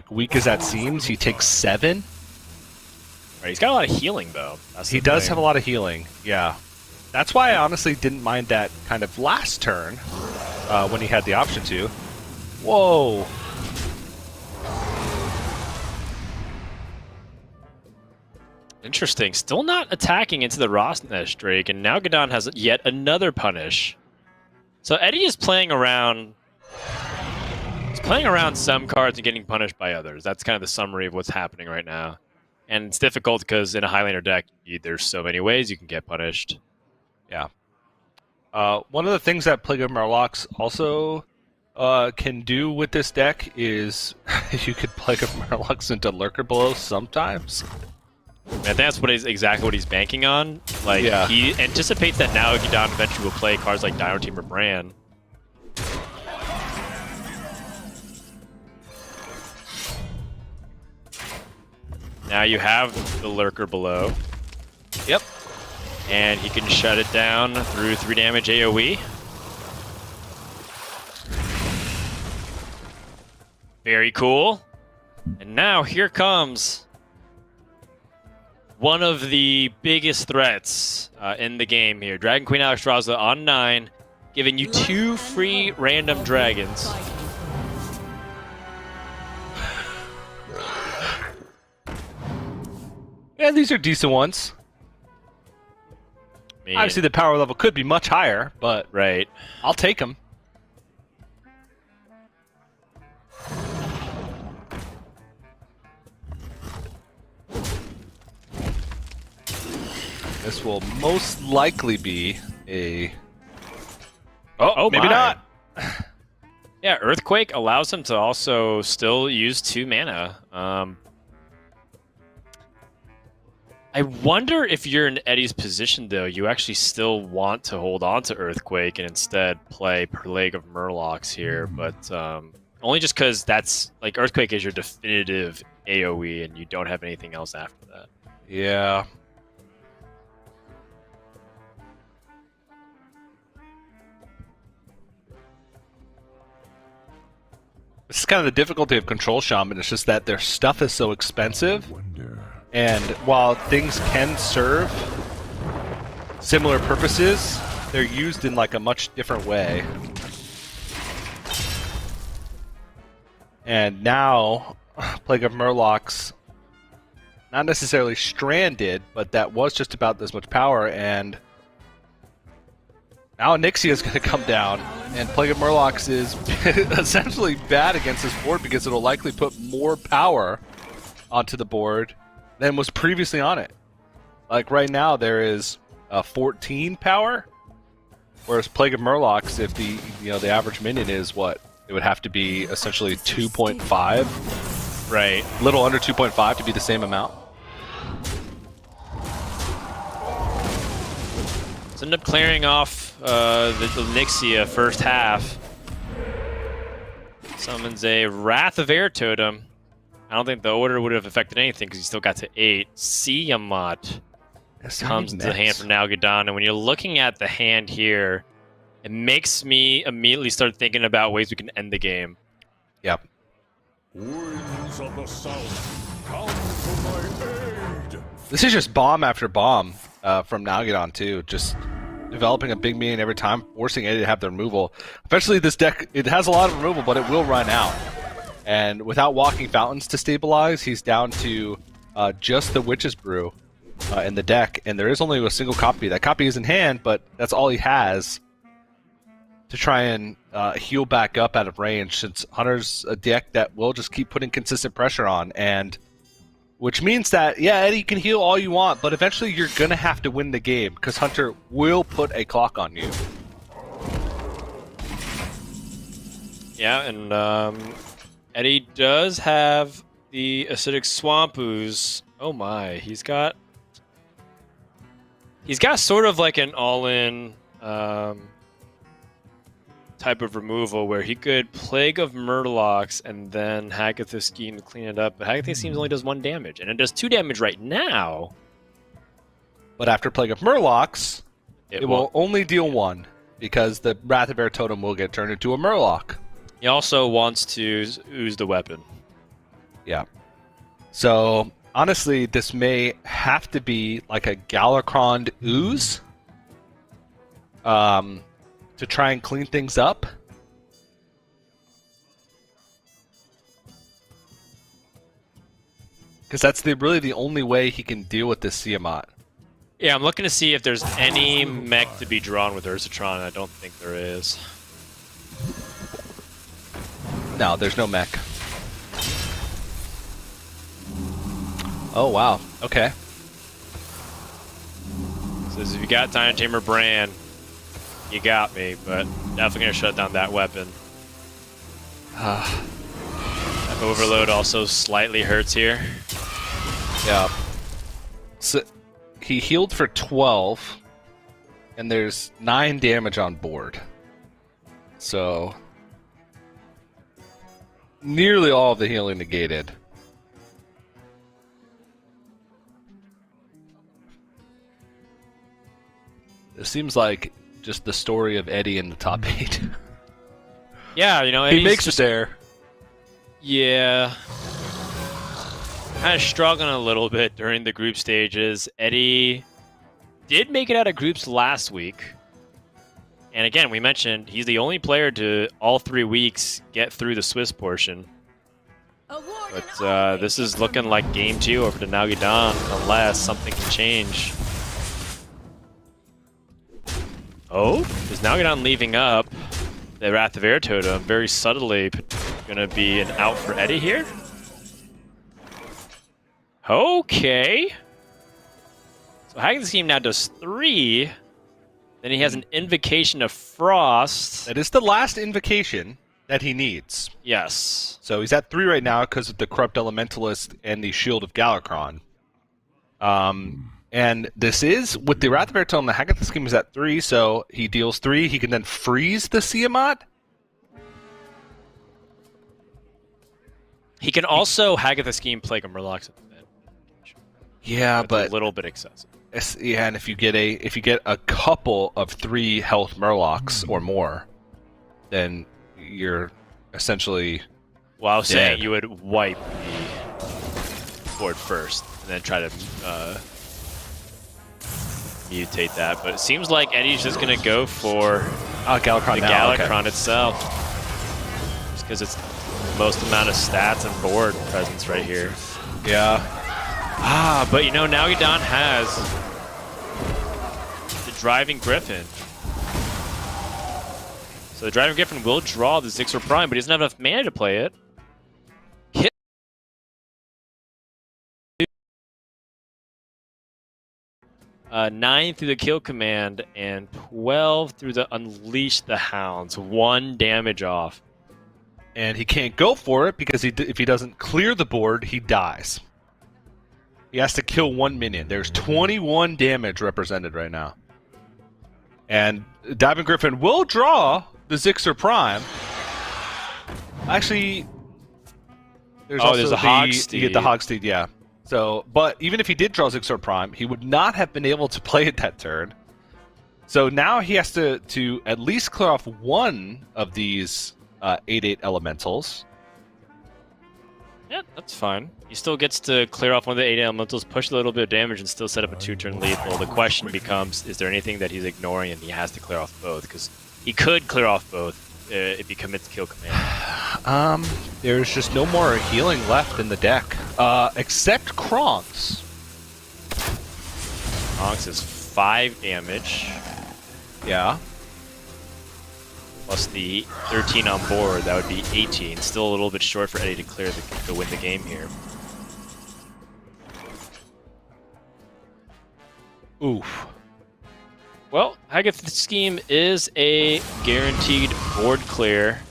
Speaker 2: weak as that seems. He takes 7.
Speaker 1: Right, he's got a lot of healing though.
Speaker 2: He does have a lot of healing. Yeah. That's why I honestly didn't mind that kind of last turn. When he had the option to. Whoa!
Speaker 1: Interesting. Still not attacking into the Rottenness Drake, and now Nalguidan has yet another punish. So Eddie is playing around. He's playing around some cards and getting punished by others. That's kind of the summary of what's happening right now. And it's difficult because in a Highlander deck, there's so many ways you can get punished.
Speaker 2: Yeah. One of the things that Plague of Murlocs also can do with this deck is you could Plague of Murlocs into Lurker Below sometimes.
Speaker 1: I think that's exactly what he's banking on.
Speaker 2: Yeah.
Speaker 1: He anticipates that Nalguidan eventually will play cards like Dynatamer Bran. Now you have the Lurker Below.
Speaker 2: Yep.
Speaker 1: And he can shut it down through 3 damage AoE. Very cool. And now here comes one of the biggest threats in the game here. Dragon Queen Alexstrasza on 9, giving you 2 free random dragons.
Speaker 2: Yeah, these are decent ones. Obviously, the power level could be much higher, but
Speaker 1: right,
Speaker 2: I'll take them. This will most likely be a... Oh, maybe not.
Speaker 1: Yeah, Earthquake allows him to also still use 2 mana. I wonder if you're in Eddie's position, though, you actually still want to hold on to Earthquake and instead play Plague of Murlocs here, but only just because that's, Earthquake is your definitive AoE and you don't have anything else after that.
Speaker 2: Yeah. This is kind of the difficulty of Control Shaman. It's just that their stuff is so expensive. And while things can serve similar purposes, they're used in a much different way. And now, Plague of Murlocs, not necessarily stranded, but that was just about this much power, and now Nixia is going to come down, and Plague of Murlocs is essentially bad against this board because it'll likely put more power onto the board than was previously on it. Like right now, there is 14 power, whereas Plague of Murlocs, if the average minion is what, it would have to be essentially 2.5, right? Little under 2.5 to be the same amount.
Speaker 1: Let's end up clearing off the Nixia first half. Summons a Wrath of Air Totem. I don't think the order would have affected anything because he still got to 8. Siamat comes into the hand for Nalguidan, and when you're looking at the hand here, it makes me immediately start thinking about ways we can end the game.
Speaker 2: Yep.
Speaker 4: Winds of the south, come to my aid.
Speaker 2: This is just bomb after bomb from Nalguidan too. Just developing a big minion every time, forcing Eddie to have the removal. Eventually, this deck, it has a lot of removal, but it will run out. And without Walking Fountains to stabilize, he's down to just the Witch's Brew in the deck, and there is only a single copy. That copy is in hand, but that's all he has to try and heal back up out of range, since Hunter's a deck that will just keep putting consistent pressure on, and which means that, yeah, Eddie, you can heal all you want, but eventually you're going to have to win the game, because Hunter will put a clock on you.
Speaker 1: Yeah, and Eddie does have the Acidic Swamp Ooze. Oh my, he's got sort of like an all-in type of removal where he could Plague of Murlocs and then Hagatha Scheme to clean it up, but Hagatha Scheme only does 1 damage, and it does 2 damage right now.
Speaker 2: But after Plague of Murlocs, it will only deal 1, because the Wrath of Air Totem will get turned into a Murloc.
Speaker 1: He also wants to ooze the weapon.
Speaker 2: Yeah. So, honestly, this may have to be like a Galakron ooze to try and clean things up. Because that's really the only way he can deal with this Siamat.
Speaker 1: Yeah, I'm looking to see if there's any mech to be drawn with Ursatron. I don't think there is.
Speaker 2: No, there's no mech. Oh, wow. Okay.
Speaker 1: Says if you got Tiny Tamer Brand, you got me, but definitely going to shut down that weapon. That overload also slightly hurts here.
Speaker 2: Yeah. So he healed for 12, and there's 9 damage on board. So nearly all of the healing negated. It seems like just the story of Eddie in the top 8.
Speaker 1: Yeah, you know,
Speaker 2: he makes it there.
Speaker 1: Yeah. Kind of struggling a little bit during the group stages. Eddie did make it out of groups last week. And again, we mentioned he's the only player to all 3 weeks get through the Swiss portion. But this is looking like game 2 over to Nalguidan, unless something can change. Oh, is Nalguidan leaving up the Wrath of Air Totem very subtly going to be an out for Eddie here? Okay. So Hagatha Scheme now does 3. Then he has an Invocation of Frost.
Speaker 2: That is the last invocation that he needs.
Speaker 1: Yes.
Speaker 2: So he's at 3 right now because of the Corrupt Elementalist and the Shield of Galakron. And this is, with the Wrath of Air Totem, the Hagatha Scheme is at 3, so he deals 3. He can then freeze the Siamat.
Speaker 1: He can also Hagatha Scheme Plague of Murlocs at the mid.
Speaker 2: Yeah, but
Speaker 1: a little bit excessive.
Speaker 2: Yeah, and if you get a couple of 3 health Murlocs or more, then you're essentially
Speaker 1: Well, I was
Speaker 2: dead.
Speaker 1: saying you would wipe the board first and then try to mutate that, but it seems like Eddie's just going to go for
Speaker 2: Galakron
Speaker 1: the
Speaker 2: now,
Speaker 1: Galakron
Speaker 2: okay.
Speaker 1: itself. because it's the most amount of stats and board presence right here.
Speaker 2: Yeah.
Speaker 1: But you know, Nalguidan has the Driving Griffin. So the Driving Griffin will draw the Zixer Prime, but he doesn't have enough mana to play it. 9 through the kill command and 12 through the Unleash the Hounds. 1 damage off.
Speaker 2: And he can't go for it because if he doesn't clear the board, he dies. He has to kill 1 minion. There's 21 damage represented right now. And Diving Griffin will draw the Zixer Prime. Actually, there's
Speaker 1: there's a Hogsteed.
Speaker 2: You get the Hogsteed, yeah. So, but even if he did draw Zixer Prime, he would not have been able to play it that turn. So now he has to at least clear off one of these 8/8 elementals.
Speaker 1: Yeah, that's fine. He still gets to clear off one of the 8 elementals, push a little bit of damage, and still set up a 2-turn lethal. The question becomes, is there anything that he's ignoring and he has to clear off both? Because he could clear off both if he commits kill command.
Speaker 2: There's just no more healing left in the deck, except Kronk's.
Speaker 1: Kronk's is 5 damage.
Speaker 2: Yeah.
Speaker 1: Plus the 13 on board, that would be 18. Still a little bit short for Eddie to win the game here.
Speaker 2: Oof.
Speaker 1: Well, Haggath Scheme is a guaranteed board clear.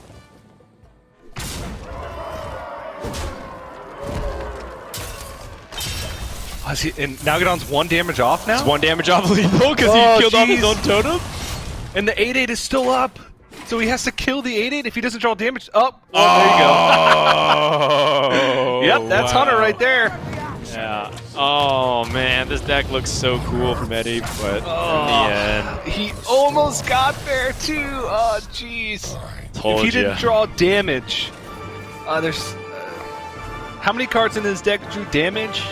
Speaker 2: And Nalguidan's 1 damage off now?
Speaker 1: It's 1 damage off lethal because he killed off his own totem.
Speaker 2: And the 8/8 is still up. So he has to kill the 8/8 if he doesn't draw damage. Oh, there you go. Yep, that's
Speaker 1: wow.
Speaker 2: Hunter right there.
Speaker 1: Yeah. Oh man, this deck looks so cool from Eddie, but in the end,
Speaker 2: he almost got there too. Oh, jeez.
Speaker 1: Told
Speaker 2: if he
Speaker 1: ya.
Speaker 2: didn't draw damage, there's how many cards in his deck drew damage?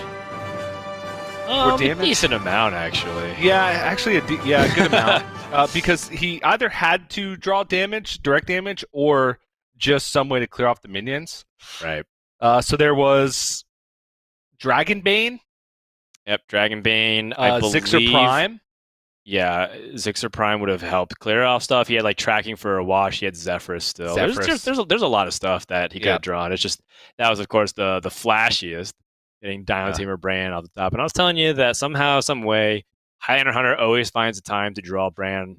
Speaker 1: a decent amount actually.
Speaker 2: Yeah, actually, a good amount. Because he either had to draw damage, direct damage, or just some way to clear off the minions.
Speaker 1: Right.
Speaker 2: So there was Dragonbane.
Speaker 1: Yep, Dragonbane. I believe
Speaker 2: Zixer Prime.
Speaker 1: Yeah, Zixer Prime would have helped clear off stuff. He had like tracking for a wash. He had Zephyrus still.
Speaker 2: Zephyrus.
Speaker 1: There's a lot of stuff that he could have drawn. It's just that was of course the flashiest, getting Diamond Tamer Bran off the top. And I was telling you that somehow, some way, Highlander Hunter always finds the time to draw Bran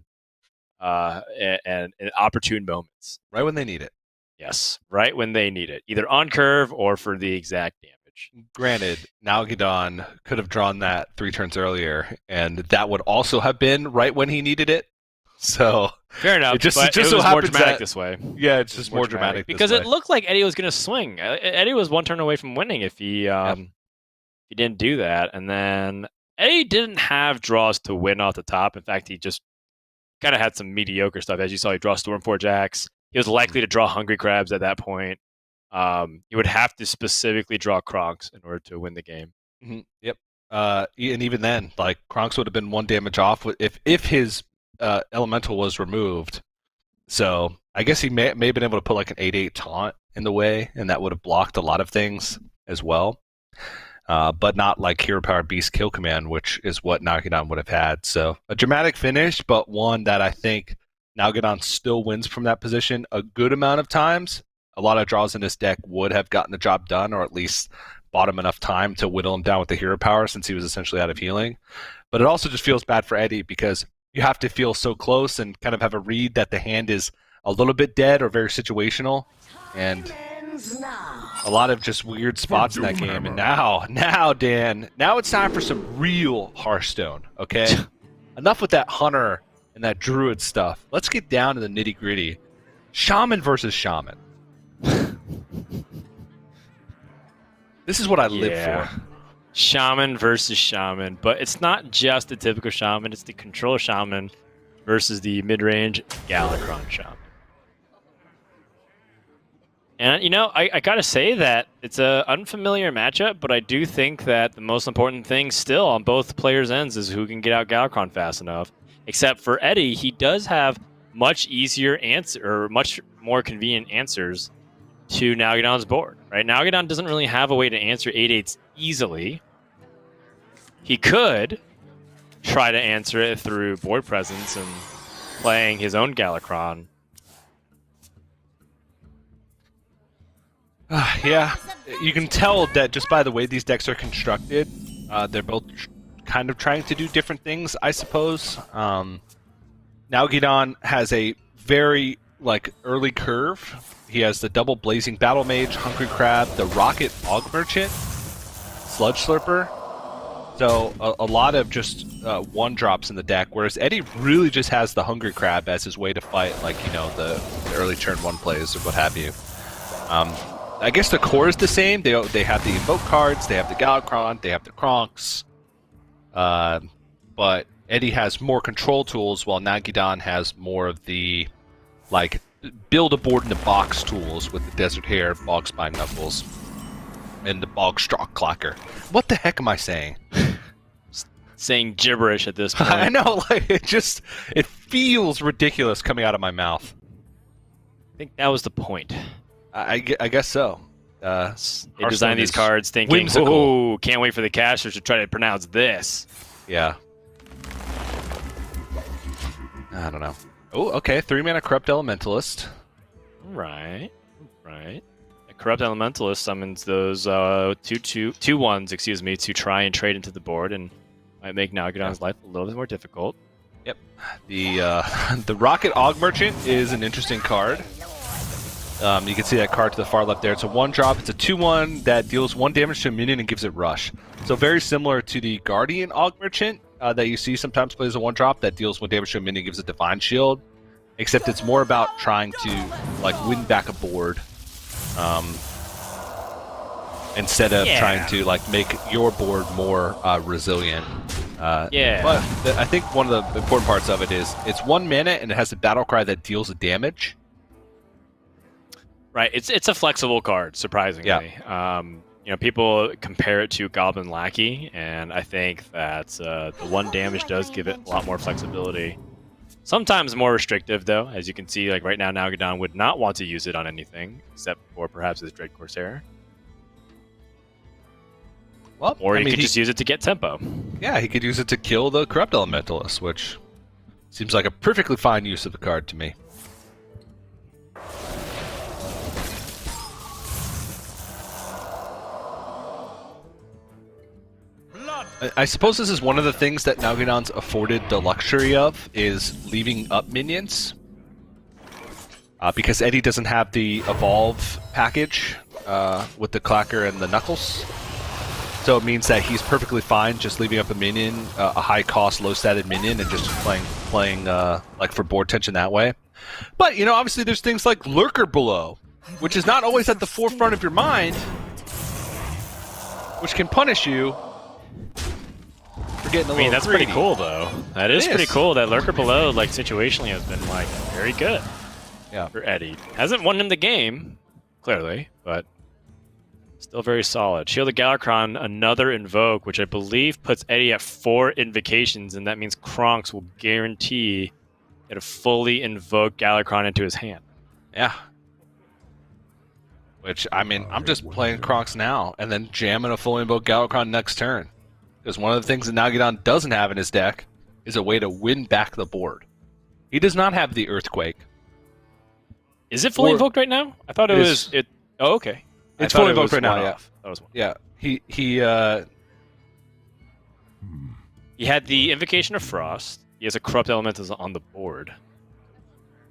Speaker 1: and in opportune moments.
Speaker 2: Right when they need it.
Speaker 1: Yes, right when they need it, either on curve or for the exact damage.
Speaker 2: Granted, Nalguidan could have drawn that 3 turns earlier, and that would also have been right when he needed it. So
Speaker 1: fair enough.
Speaker 2: It just
Speaker 1: but
Speaker 2: so
Speaker 1: it was more
Speaker 2: happens
Speaker 1: dramatic
Speaker 2: that,
Speaker 1: this way.
Speaker 2: Yeah, it's just more dramatic
Speaker 1: because
Speaker 2: this
Speaker 1: it
Speaker 2: way.
Speaker 1: looked like Eddie was going to swing. Eddie was 1 turn away from winning if he didn't do that, and then Eddie didn't have draws to win off the top. In fact, he just kind of had some mediocre stuff. As you saw, he draw Stormforge Axe. He was likely to draw Hungry Crabs at that point. He would have to specifically draw Kronks in order to win the game.
Speaker 2: Mm-hmm. Yep. And even then, like Kronks would have been 1 damage off if his elemental was removed. So I guess he may have been able to put like an 8/8 taunt in the way, and that would have blocked a lot of things as well. But not like Hero Power Beast Kill Command, which is what Nalguidan would have had. So a dramatic finish, but one that I think Nalguidan still wins from that position a good amount of times. A lot of draws in this deck would have gotten the job done, or at least bought him enough time to whittle him down with the hero power since he was essentially out of healing. But it also just feels bad for Eddie because you have to feel so close and kind of have a read that the hand is a little bit dead or very situational. And a lot of just weird spots in that game. And now, Dan, now it's time for some real Hearthstone, okay? Enough with that Hunter and that Druid stuff. Let's get down to the nitty-gritty. Shaman versus Shaman. This is what I live for.
Speaker 1: Shaman versus Shaman, but it's not just the typical Shaman, it's the control Shaman versus the mid-range Galakrond Shaman. And, you know, I gotta say that it's an unfamiliar matchup, but I do think that the most important thing still on both players' ends is who can get out Galakrond fast enough. Except for Eddie, he does have much easier answer, or much more convenient answers to Nalguidan's board. Right, Nalguidan doesn't really have a way to answer 8/8s easily. He could try to answer it through board presence and playing his own Galakron.
Speaker 2: Yeah, you can tell that just by the way these decks are constructed, they're both kind of trying to do different things, I suppose. Nalguidan has a very early curve. He has the double Blazing Battle Mage, Hungry Crab, the Rocket Og Merchant, Sludge Slurper. So a lot of just one drops in the deck, whereas Eddie really just has the Hungry Crab as his way to fight, the early turn 1 plays or what have you. I guess the core is the same. They have the Invoke cards, they have the Galakron, they have the Kronks. But Eddie has more control tools, while Nalguidan has more of the build a board in the box tools with the Desert Hare, Bog Spine Knuckles, and the Bog Straw Clacker. What the heck am I saying?
Speaker 1: Saying gibberish at this point.
Speaker 2: I know, it feels ridiculous coming out of my mouth.
Speaker 1: I think that was the point.
Speaker 2: I guess so.
Speaker 1: They designed these cards thinking,
Speaker 2: whimsical.
Speaker 1: "Oh, can't wait for the casters to try to pronounce this."
Speaker 2: Yeah. I don't know. Oh, okay. 3-mana Corrupt Elementalist.
Speaker 1: Right. A Corrupt Elementalist summons those 2/1s, to try and trade into the board, and might make Nalguidan's life a little bit more difficult.
Speaker 2: Yep. The Rocket Og Merchant is an interesting card. You can see that card to the far left there. It's a 1-drop. It's a 2/1 that deals 1 damage to a minion and gives it Rush. So very similar to the Guardian Og Merchant that you see sometimes plays a 1-drop that deals 1 damage to a minion and gives it Divine Shield. Except it's more about trying to win back a board instead of trying to make your board more resilient.
Speaker 1: Yeah.
Speaker 2: But I think one of the important parts of it is it's 1 mana and it has a battle cry that deals a damage.
Speaker 1: Right, it's a flexible card, surprisingly.
Speaker 2: Yeah.
Speaker 1: People compare it to Goblin Lackey, and I think that the 1 damage does give it a lot more flexibility. Sometimes more restrictive, though. As you can see, right now, Nalguidan would not want to use it on anything, except for perhaps his Dread Corsair.
Speaker 2: Well,
Speaker 1: or he could just use it to get tempo.
Speaker 2: Yeah, he could use it to kill the Corrupt Elementalist, which seems like a perfectly fine use of the card to me. I suppose this is one of the things that Nalguidan's afforded the luxury of, is leaving up minions. Because Eddie doesn't have the Evolve package with the Clacker and the Knuckles. So it means that he's perfectly fine just leaving up a minion, a high-cost, low-statted minion, and just playing for board tension that way. But, obviously there's things like Lurker Below, which is not always at the forefront of your mind, which can punish you.
Speaker 1: That's pretty cool, though. That is pretty cool. That Lurker Below, situationally, has been very good.
Speaker 2: Yeah.
Speaker 1: For Eddie, hasn't won him the game, clearly, but still very solid. Shield of Galakron, another Invoke, which I believe puts Eddie at 4 invocations, and that means Kronks will guarantee get a fully invoked Galakron into his hand.
Speaker 2: Yeah. Which I'm just playing Kronks now, and then jamming a fully invoked Galakron next turn. Because one of the things that Nalguidan doesn't have in his deck is a way to win back the board. He does not have the Earthquake.
Speaker 1: Is it fully invoked right now? I thought it was. Oh, okay.
Speaker 2: It's fully invoked right now. Yeah.
Speaker 1: That was one.
Speaker 2: Yeah. He
Speaker 1: had the Invocation of Frost. He has a Corrupt Elemental on the board.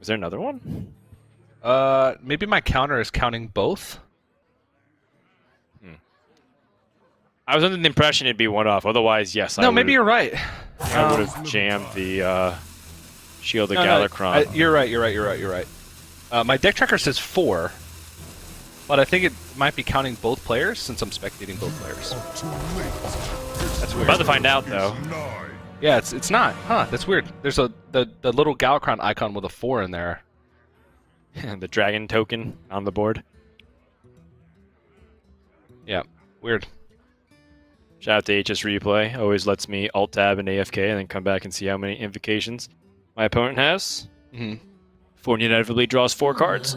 Speaker 1: Is there another one?
Speaker 2: Maybe my counter is counting both.
Speaker 1: I was under the impression it'd be one off. Otherwise, yes.
Speaker 2: No, maybe you're right.
Speaker 1: I would have jammed the Shield of Galakron.
Speaker 2: You're right. My deck tracker says 4, but I think it might be counting both players since I'm spectating both players. That's weird.
Speaker 1: About to find out, though.
Speaker 2: Yeah, it's not. Huh? That's weird. There's the little Galakron icon with a 4 in there.
Speaker 1: The dragon token on the board.
Speaker 2: Yeah, weird.
Speaker 1: Shout out to HS Replay. Always lets me alt-tab and AFK and then come back and see how many invocations my opponent has.
Speaker 2: Mm-hmm.
Speaker 1: Before he inevitably draws 4 cards.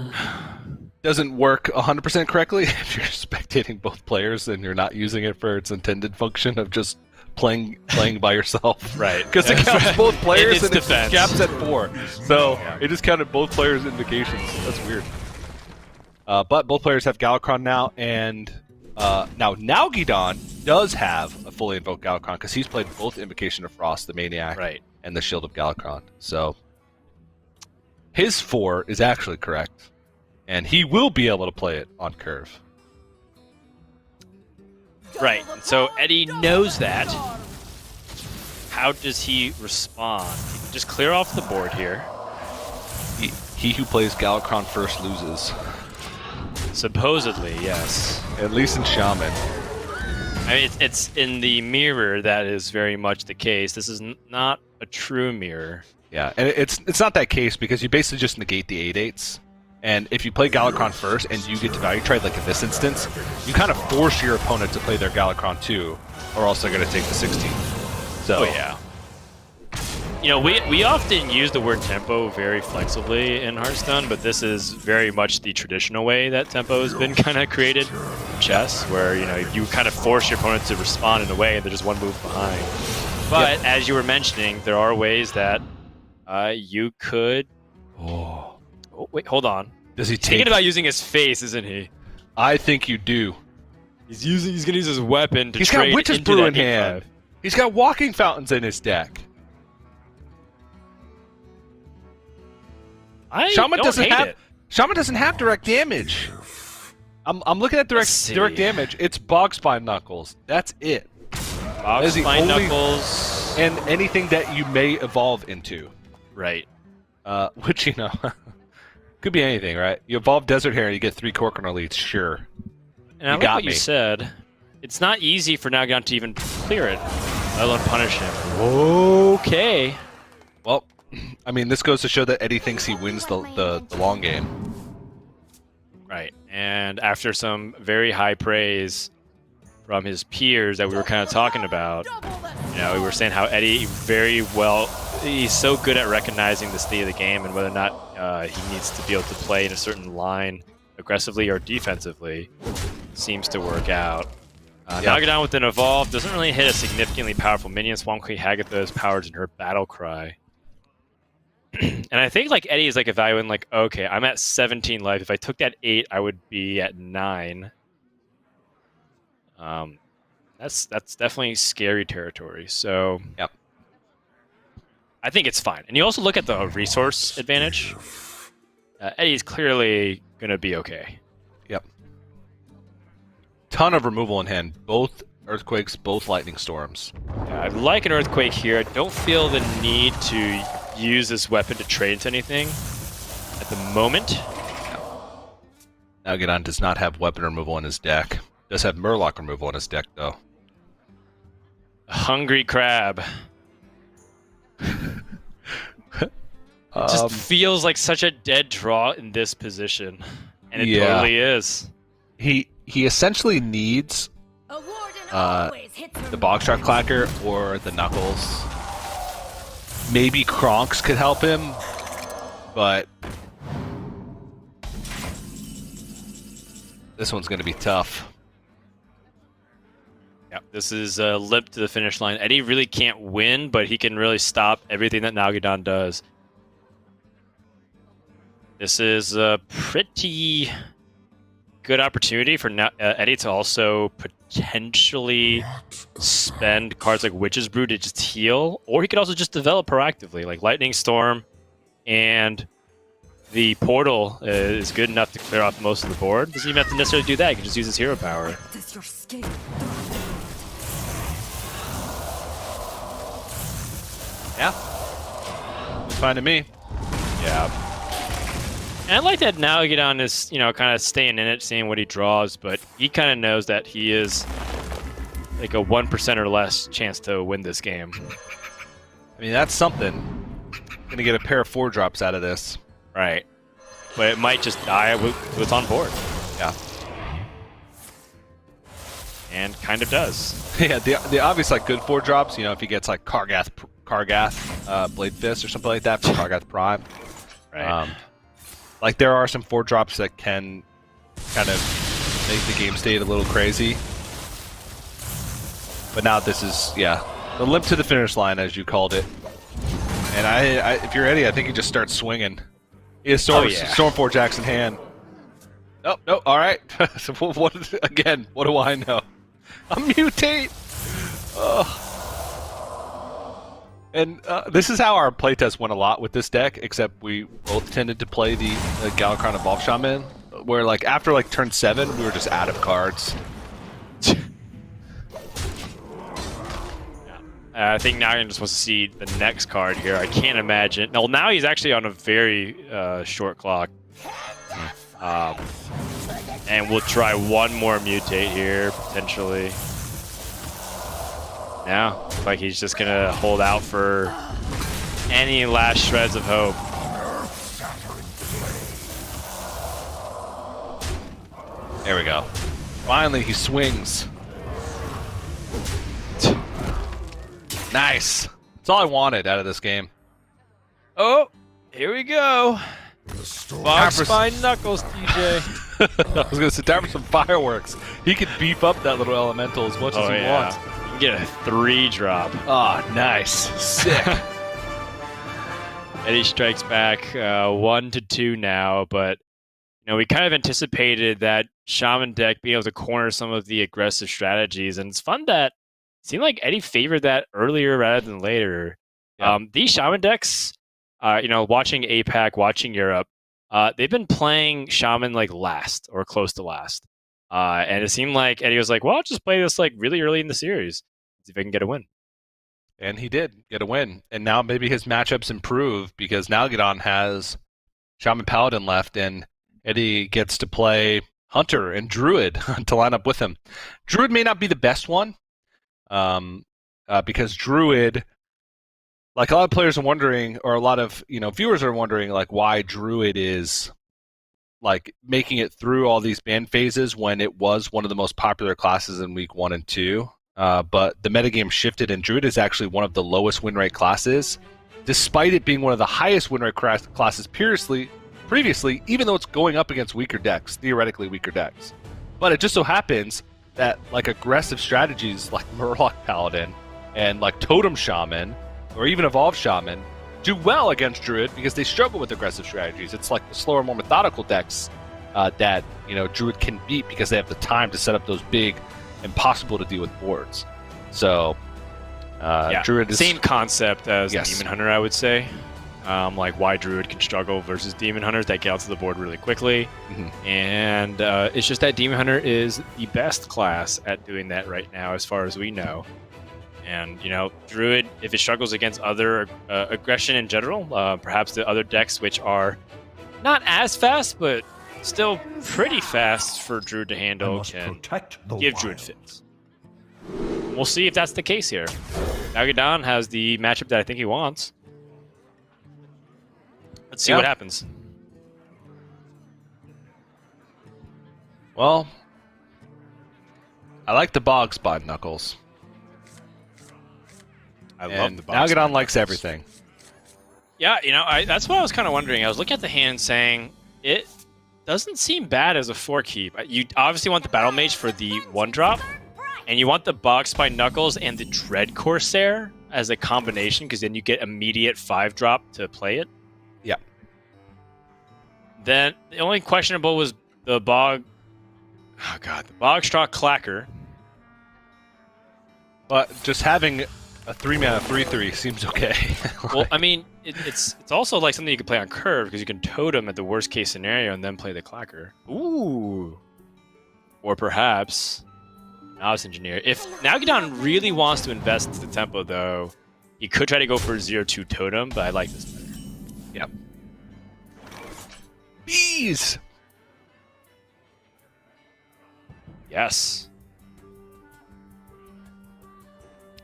Speaker 2: doesn't work 100% correctly if you're spectating both players and you're not using it for its intended function of just playing by yourself.
Speaker 1: Right.
Speaker 2: Because it counts both players and
Speaker 1: defense.
Speaker 2: it caps at 4. So it just counted both players' invocations. That's weird. But both players have Galakron now, and now Nalguidan does have a fully invoked Galakron because he's played both Invocation of Frost, the Maniac,
Speaker 1: Right.
Speaker 2: and the Shield of Galakron. So his 4 is actually correct, and he will be able to play it on curve.
Speaker 1: Right. And so Eddie knows that. How does he respond? He can just clear off the board here.
Speaker 2: He who plays Galakron first loses.
Speaker 1: Supposedly, yes.
Speaker 2: At least in Shaman.
Speaker 1: I mean, it's in the mirror that is very much the case. This is not a true mirror.
Speaker 2: Yeah, and it's not that case because you basically just negate the 8/8s. And if you play Galakron first and you get to value trade, like in this instance, you kind of force your opponent to play their Galakron too, or else they're going to take the 16. So,
Speaker 1: Oh, yeah. You know, we often use the word tempo very flexibly in Hearthstone, but this is very much the traditional way that tempo has been kind of created in chess, where, you know, you kind of force your opponent to respond in a way and they're just one move behind. But as you were mentioning, there are ways that you could... Oh, wait, hold on.
Speaker 2: Does he
Speaker 1: He's
Speaker 2: take...
Speaker 1: thinking about using his face, isn't he?
Speaker 2: I think you do.
Speaker 1: He's going to use his weapon to
Speaker 2: He's
Speaker 1: trade
Speaker 2: got Witch's
Speaker 1: into
Speaker 2: Brew
Speaker 1: that
Speaker 2: in hand.
Speaker 1: 8/5.
Speaker 2: He's got Walking Fountains in his deck. Shaman doesn't have direct damage. I'm looking at direct damage. It's Bogspine Knuckles. That's it.
Speaker 1: Bogspine Knuckles.
Speaker 2: And anything that you may evolve into.
Speaker 1: Right.
Speaker 2: Which, you know, could be anything, right? You evolve Desert Hare, you get 3 Corcoran Elites, sure.
Speaker 1: And I like what you said. It's not easy for Nalguidan to even clear it, let alone punish him. Okay.
Speaker 2: Well, I mean, this goes to show that Eddie thinks he wins the long game.
Speaker 1: Right. And after some very high praise from his peers that we were kind of talking about, you know, we were saying how Eddie he's so good at recognizing the state of the game and whether or not he needs to be able to play in a certain line aggressively or defensively seems to work out. Nalguidan with an evolve doesn't really hit a significantly powerful minion. Swamp Queen Hagatha is powered in her battle cry. And I think like Eddie is like evaluating like, okay, I'm at 17 life. If I took that 8, I would be at 9. That's definitely scary territory. So
Speaker 2: yep.
Speaker 1: I think it's fine. And you also look at the resource advantage. Eddie's clearly gonna be okay.
Speaker 2: Yep. Ton of removal in hand. Both Earthquakes, both Lightning Storms.
Speaker 1: Yeah, I like an Earthquake here. I don't feel the need to use this weapon to trade into anything at the moment.
Speaker 2: Nalguidan does not have weapon removal in his deck. Does have Murloc removal in his deck, though.
Speaker 1: Hungry Crab. It just feels like such a dead draw in this position. And it totally is.
Speaker 2: He essentially needs the Bogstrap Clacker or the Knuckles. Maybe Kronks could help him, but this one's going to be tough.
Speaker 1: Yeah, this is a lip to the finish line. Eddie really can't win, but he can really stop everything that Nalguidan does. This is a pretty good opportunity for Eddie to also potentially spend cards like Witch's Brew to just heal, or he could also just develop proactively, like Lightning Storm, and the Portal is good enough to clear off most of the board. Doesn't even have to necessarily do that. He can just use his hero power.
Speaker 2: Yeah. It's fine to me.
Speaker 1: Yeah. And I like that Nalguidan is, you know, kind of staying in it, seeing what he draws, but he kind of knows that he is like a 1% or less chance to win this game.
Speaker 2: I mean, that's something. Gonna get a pair of 4-drops out of this.
Speaker 1: Right. But it might just die with what's on board.
Speaker 2: Yeah.
Speaker 1: And kind of does.
Speaker 2: Yeah, the obvious like good 4-drops, you know, if he gets like Kargath Blade Fist or something like that for Kargath Prime.
Speaker 1: Right.
Speaker 2: Like there are some 4-drops that can kind of make the game state a little crazy. But now this is, yeah, the limp to the finish line, as you called it. And I if you're Eddie, I think you just start swinging. He has Stormforge axe in hand. Oh, no, all right. So what do I know? A mutate! And this is how our playtest went a lot with this deck, except we both tended to play the Galakrond Evolved Shaman, where like after like turn 7, we were just out of cards.
Speaker 1: I think Nalguidan just wants to see the next card here. I can't imagine. Well, now he's actually on a very short clock. And we'll try one more mutate here, potentially. Now, looks like he's just going to hold out for any last shreds of hope.
Speaker 2: There we go. Finally, he swings. Nice. That's all I wanted out of this game.
Speaker 1: Oh, here we go. Box spine knuckles, TJ.
Speaker 2: I was going to sit down for some fireworks. He could beef up that little elemental as much as he wants.
Speaker 1: You can get a 3-drop.
Speaker 2: Oh, nice. Sick.
Speaker 1: Eddie strikes back 1-2 now, but you know we kind of anticipated that Shaman deck being able to corner some of the aggressive strategies, and it's fun that it seemed like Eddie favored that earlier rather than later.
Speaker 2: Yeah.
Speaker 1: These Shaman decks, you know, watching APAC, watching Europe, they've been playing Shaman like last or close to last. And it seemed like Eddie was like, well, I'll just play this like really early in the series. See if I can get a win.
Speaker 2: And he did get a win. And now maybe his matchups improve because Nalguidan has Shaman Paladin left and Eddie gets to play Hunter and Druid to line up with him. Druid may not be the best one because Druid, like a lot of players are wondering, or a lot of viewers are wondering, like why Druid is like making it through all these ban phases when it was one of the most popular classes in week 1 and 2. But the metagame shifted, and Druid is actually one of the lowest win rate classes, despite it being one of the highest win rate classes previously, even though it's going up against weaker decks, theoretically weaker decks. But it just so happens that like aggressive strategies like Murloc Paladin and like Totem Shaman, or even Evolved Shaman, do well against Druid because they struggle with aggressive strategies. It's like the slower, more methodical decks that Druid can beat because they have the time to set up those big, impossible to deal with boards. So Druid is
Speaker 1: same concept as
Speaker 2: Yes.
Speaker 1: Demon Hunter, I would say. Like why Druid can struggle versus Demon Hunters that get out to the board really quickly.
Speaker 2: Mm-hmm.
Speaker 1: And it's just that Demon Hunter is the best class at doing that right now, as far as we know. And, Druid, if it struggles against other aggression in general, perhaps the other decks which are not as fast, but still pretty fast for Druid to handle, can give Druid fits. We'll see if that's the case here. Nalguidan has the matchup that I think he wants. Let's see what happens.
Speaker 2: Well, I like the Bog Spine Knuckles.
Speaker 1: I love the box.
Speaker 2: Nalguidan likes everything.
Speaker 1: Yeah, that's what I was kind of wondering. I was looking at the hand saying, it doesn't seem bad as a 4-keep. You obviously want the Battle Mage for the 1-drop, and you want the Bog Spine Knuckles and the Dread Corsair as a combination, because then you get immediate 5-drop to play it.
Speaker 2: Yeah.
Speaker 1: Then the only questionable was the Bog Straw Clacker.
Speaker 2: But just having a 3-mana 3/3 seems okay.
Speaker 1: Well, I mean, it's also like something you can play on curve because you can totem at the worst case scenario and then play the Clacker. Ooh. Or perhaps Novice Engineer. If Nalguidan really wants to invest the tempo, though, he could try to go for 0/2 totem, but I like this better.
Speaker 2: Yep. Bees!
Speaker 1: Yes.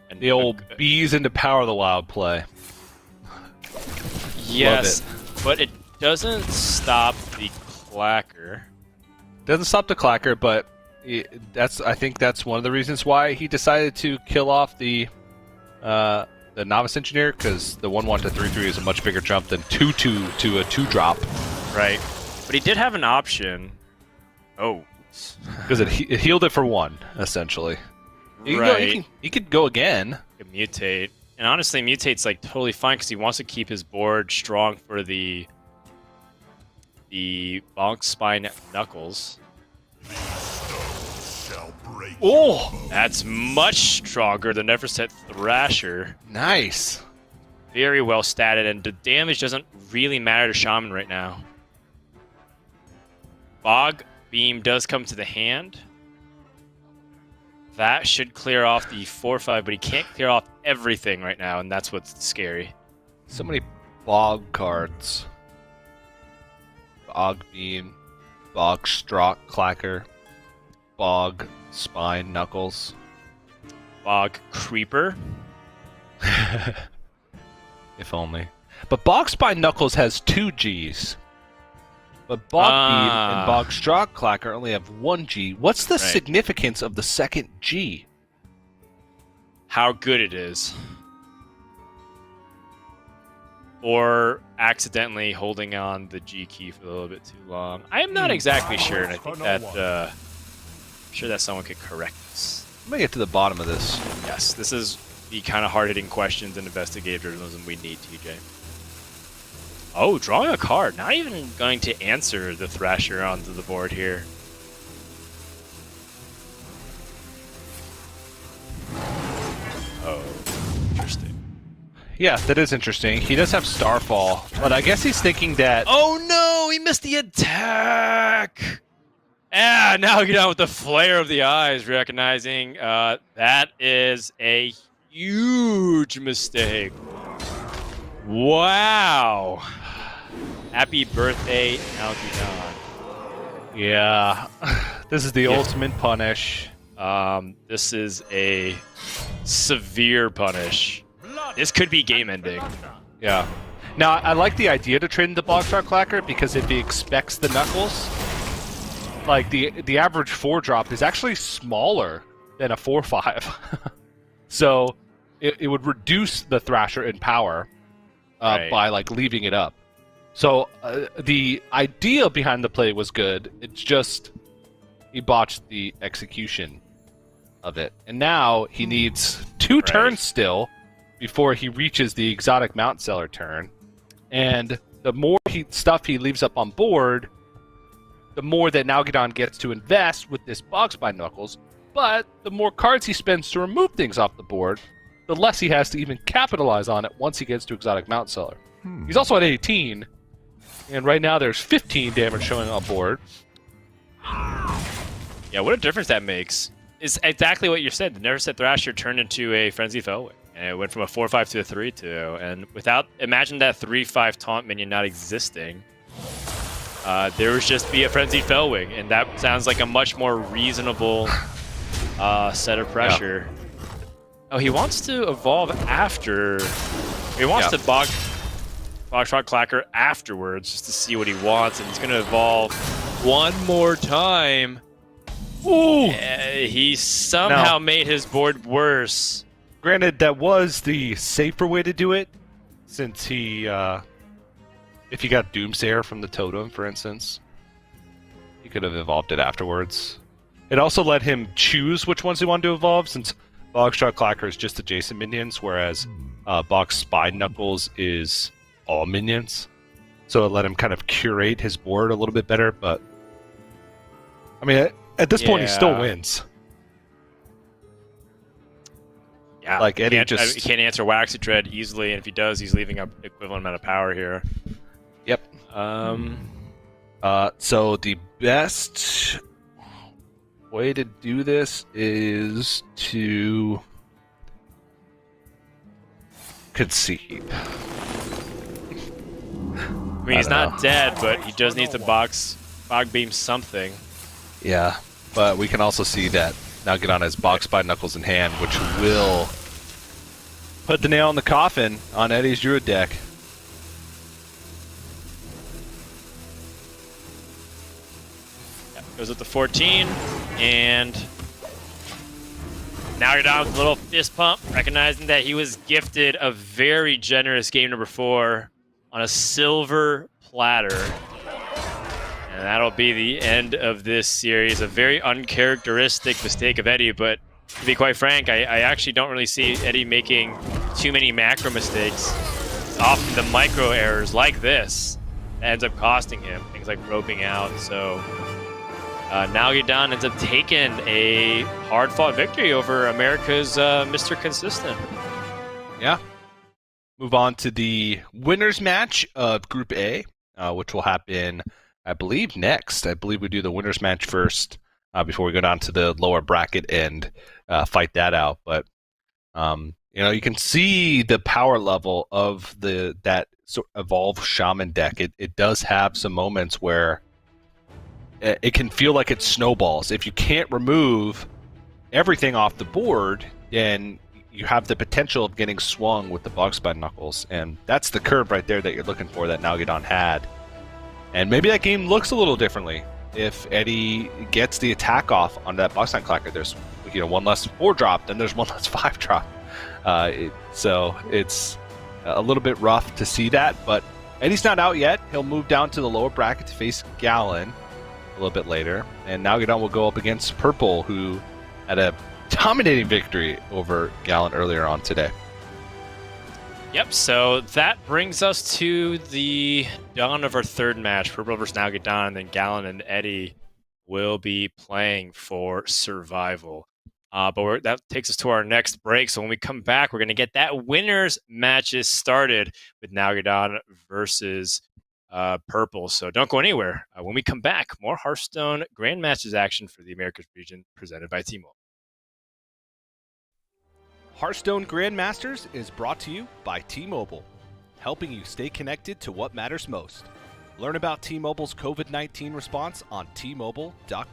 Speaker 1: And
Speaker 2: The old bees into Power of the Wild play.
Speaker 1: Yes, but it doesn't stop the Clacker.
Speaker 2: Doesn't stop the Clacker, but I think that's one of the reasons why he decided to kill off the Novice Engineer, because the 1/1 to 3/3 is a much bigger jump than 2/2 to a 2-drop.
Speaker 1: Right. But he did have an option Oh.
Speaker 2: because it healed it for 1 essentially.
Speaker 1: Right.
Speaker 2: He could go again.
Speaker 1: He could mutate. And honestly, mutate's like totally fine because he wants to keep his board strong for the Bonk Spine Knuckles.
Speaker 2: Oh,
Speaker 1: That's much stronger than Never Set Thrasher.
Speaker 2: nice.
Speaker 1: Very well statted, and the damage doesn't really matter to Shaman right now. Bog Beam does come to the hand. That should clear off the 4/5, but he can't clear off everything right now, and that's what's scary.
Speaker 2: So many bog cards. Bog Beam, Bog Strock Clacker, Bog Spine Knuckles.
Speaker 1: Bog Creeper.
Speaker 2: If only. But Bog Spine Knuckles has 2 Gs. But Bog Beam and Bog Strock Clacker only have 1 G. What's the significance of the second G?
Speaker 1: How good it is. Or accidentally holding on the G key for a little bit too long. I am not exactly sure, and I think that I'm sure that someone could correct this.
Speaker 2: I'm gonna get to the bottom of this.
Speaker 1: Yes, this is the kind of hard-hitting questions and investigative journalism we need, TJ. Oh, drawing a card. Not even going to answer the Thrasher onto the board here. Oh, interesting.
Speaker 2: Yeah, that is interesting. He does have Starfall, but I guess he's thinking that...
Speaker 1: Oh no, he missed the attack! Ah, now get on with the flare of the eyes, recognizing that is a huge mistake. Wow. Happy birthday, Nalguidan.
Speaker 2: Yeah, this is the ultimate punish.
Speaker 1: This is a severe punish. This could be game ending.
Speaker 2: Yeah. Now, I like the idea to trade into Bogstar Clacker because if he expects the Knuckles, like the average 4-drop is actually smaller than a 4/5. So it would reduce the Thrasher in power by like leaving it up. So the idea behind the play was good. It's just he botched the execution of it. And now he needs 2 turns still before he reaches the exotic mount seller turn. And the more stuff he leaves up on board, the more that Nalguidan gets to invest with this Bogspine Knuckles. But the more cards he spends to remove things off the board, the less he has to even capitalize on it once he gets to exotic mount seller. He's also at 18, and right now there's 15 damage showing on board.
Speaker 1: Yeah, what a difference that makes. It's exactly what you said. The Never Set Thrasher turned into a Frenzy Fellwing. And it went from a 4/5 to a 3/2. And imagine that 3/5 taunt minion not existing. There would just be a Frenzy Fellwing. And that sounds like a much more reasonable set of pressure. Yeah. Oh, he wants to evolve after. He wants to Bogstar Clacker afterwards just to see what he wants. And he's going to evolve one more time.
Speaker 2: Ooh!
Speaker 1: He somehow made his board worse.
Speaker 2: Granted, that was the safer way to do it, since he, if he got Doomsayer from the totem, for instance, he could have evolved it afterwards. It also let him choose which ones he wanted to evolve, since Bogstar Clacker is just adjacent minions, whereas Bog Spine Knuckles is all minions. So it let him kind of curate his board a little bit better, but I mean, at this point, he still wins.
Speaker 1: Yeah,
Speaker 2: like Eddie
Speaker 1: he can't answer Waxy Dread easily, and if he does, he's leaving up equivalent amount of power here.
Speaker 2: Yep. So the best way to do this is to concede.
Speaker 1: I mean, he's not dead, but he does need to Bog Beam something.
Speaker 2: Yeah, but we can also see that Nalguidan has Bogspine Knuckles in hand, which will put the nail in the coffin on Eddie's Druid deck.
Speaker 1: Yeah, goes up to 14, and Nalguidan with a little fist pump, recognizing that he was gifted a very generous game number 4 on a silver platter. And And that'll be the end of this series. A very uncharacteristic mistake of Eddie, but to be quite frank, I actually don't really see Eddie making too many macro mistakes. It's often the micro errors like this that ends up costing him, things like roping out. So Nalguidan ends up taking a hard-fought victory over America's Mr. Consistent.
Speaker 2: Yeah. Move on to the winners match of Group A, which will happen, I believe, next. I believe we do the winners match first before we go down to the lower bracket and fight that out. But you can see the power level of that sort of evolved Shaman deck. It does have some moments where it can feel like it snowballs. If you can't remove everything off the board, then you have the potential of getting swung with the Bogspine Knuckles, and that's the curve right there that you're looking for that Nalguidan had. And maybe that game looks a little differently if Eddie gets the attack off on that Bogspine Clacker. There's one less 4-drop, then there's one less 5-drop. So it's a little bit rough to see that, but Eddie's not out yet. He'll move down to the lower bracket to face Gallon a little bit later, and Nalguidan will go up against Purple, who had a dominating victory over Gallon earlier on today.
Speaker 1: Yep, so that brings us to the dawn of our third match. Purple versus Nalguidan, and then Gallon and Eddie will be playing for survival. But that takes us to our next break. So when we come back, we're going to get that winners matches started with Nalguidan versus Purple. So don't go anywhere. When we come back, more Hearthstone Grandmasters action for the Americas region presented by T-Mobile.
Speaker 2: Hearthstone Grandmasters is brought to you by T-Mobile, helping you stay connected to what matters most. Learn about T-Mobile's COVID-19 response on T-Mobile.com.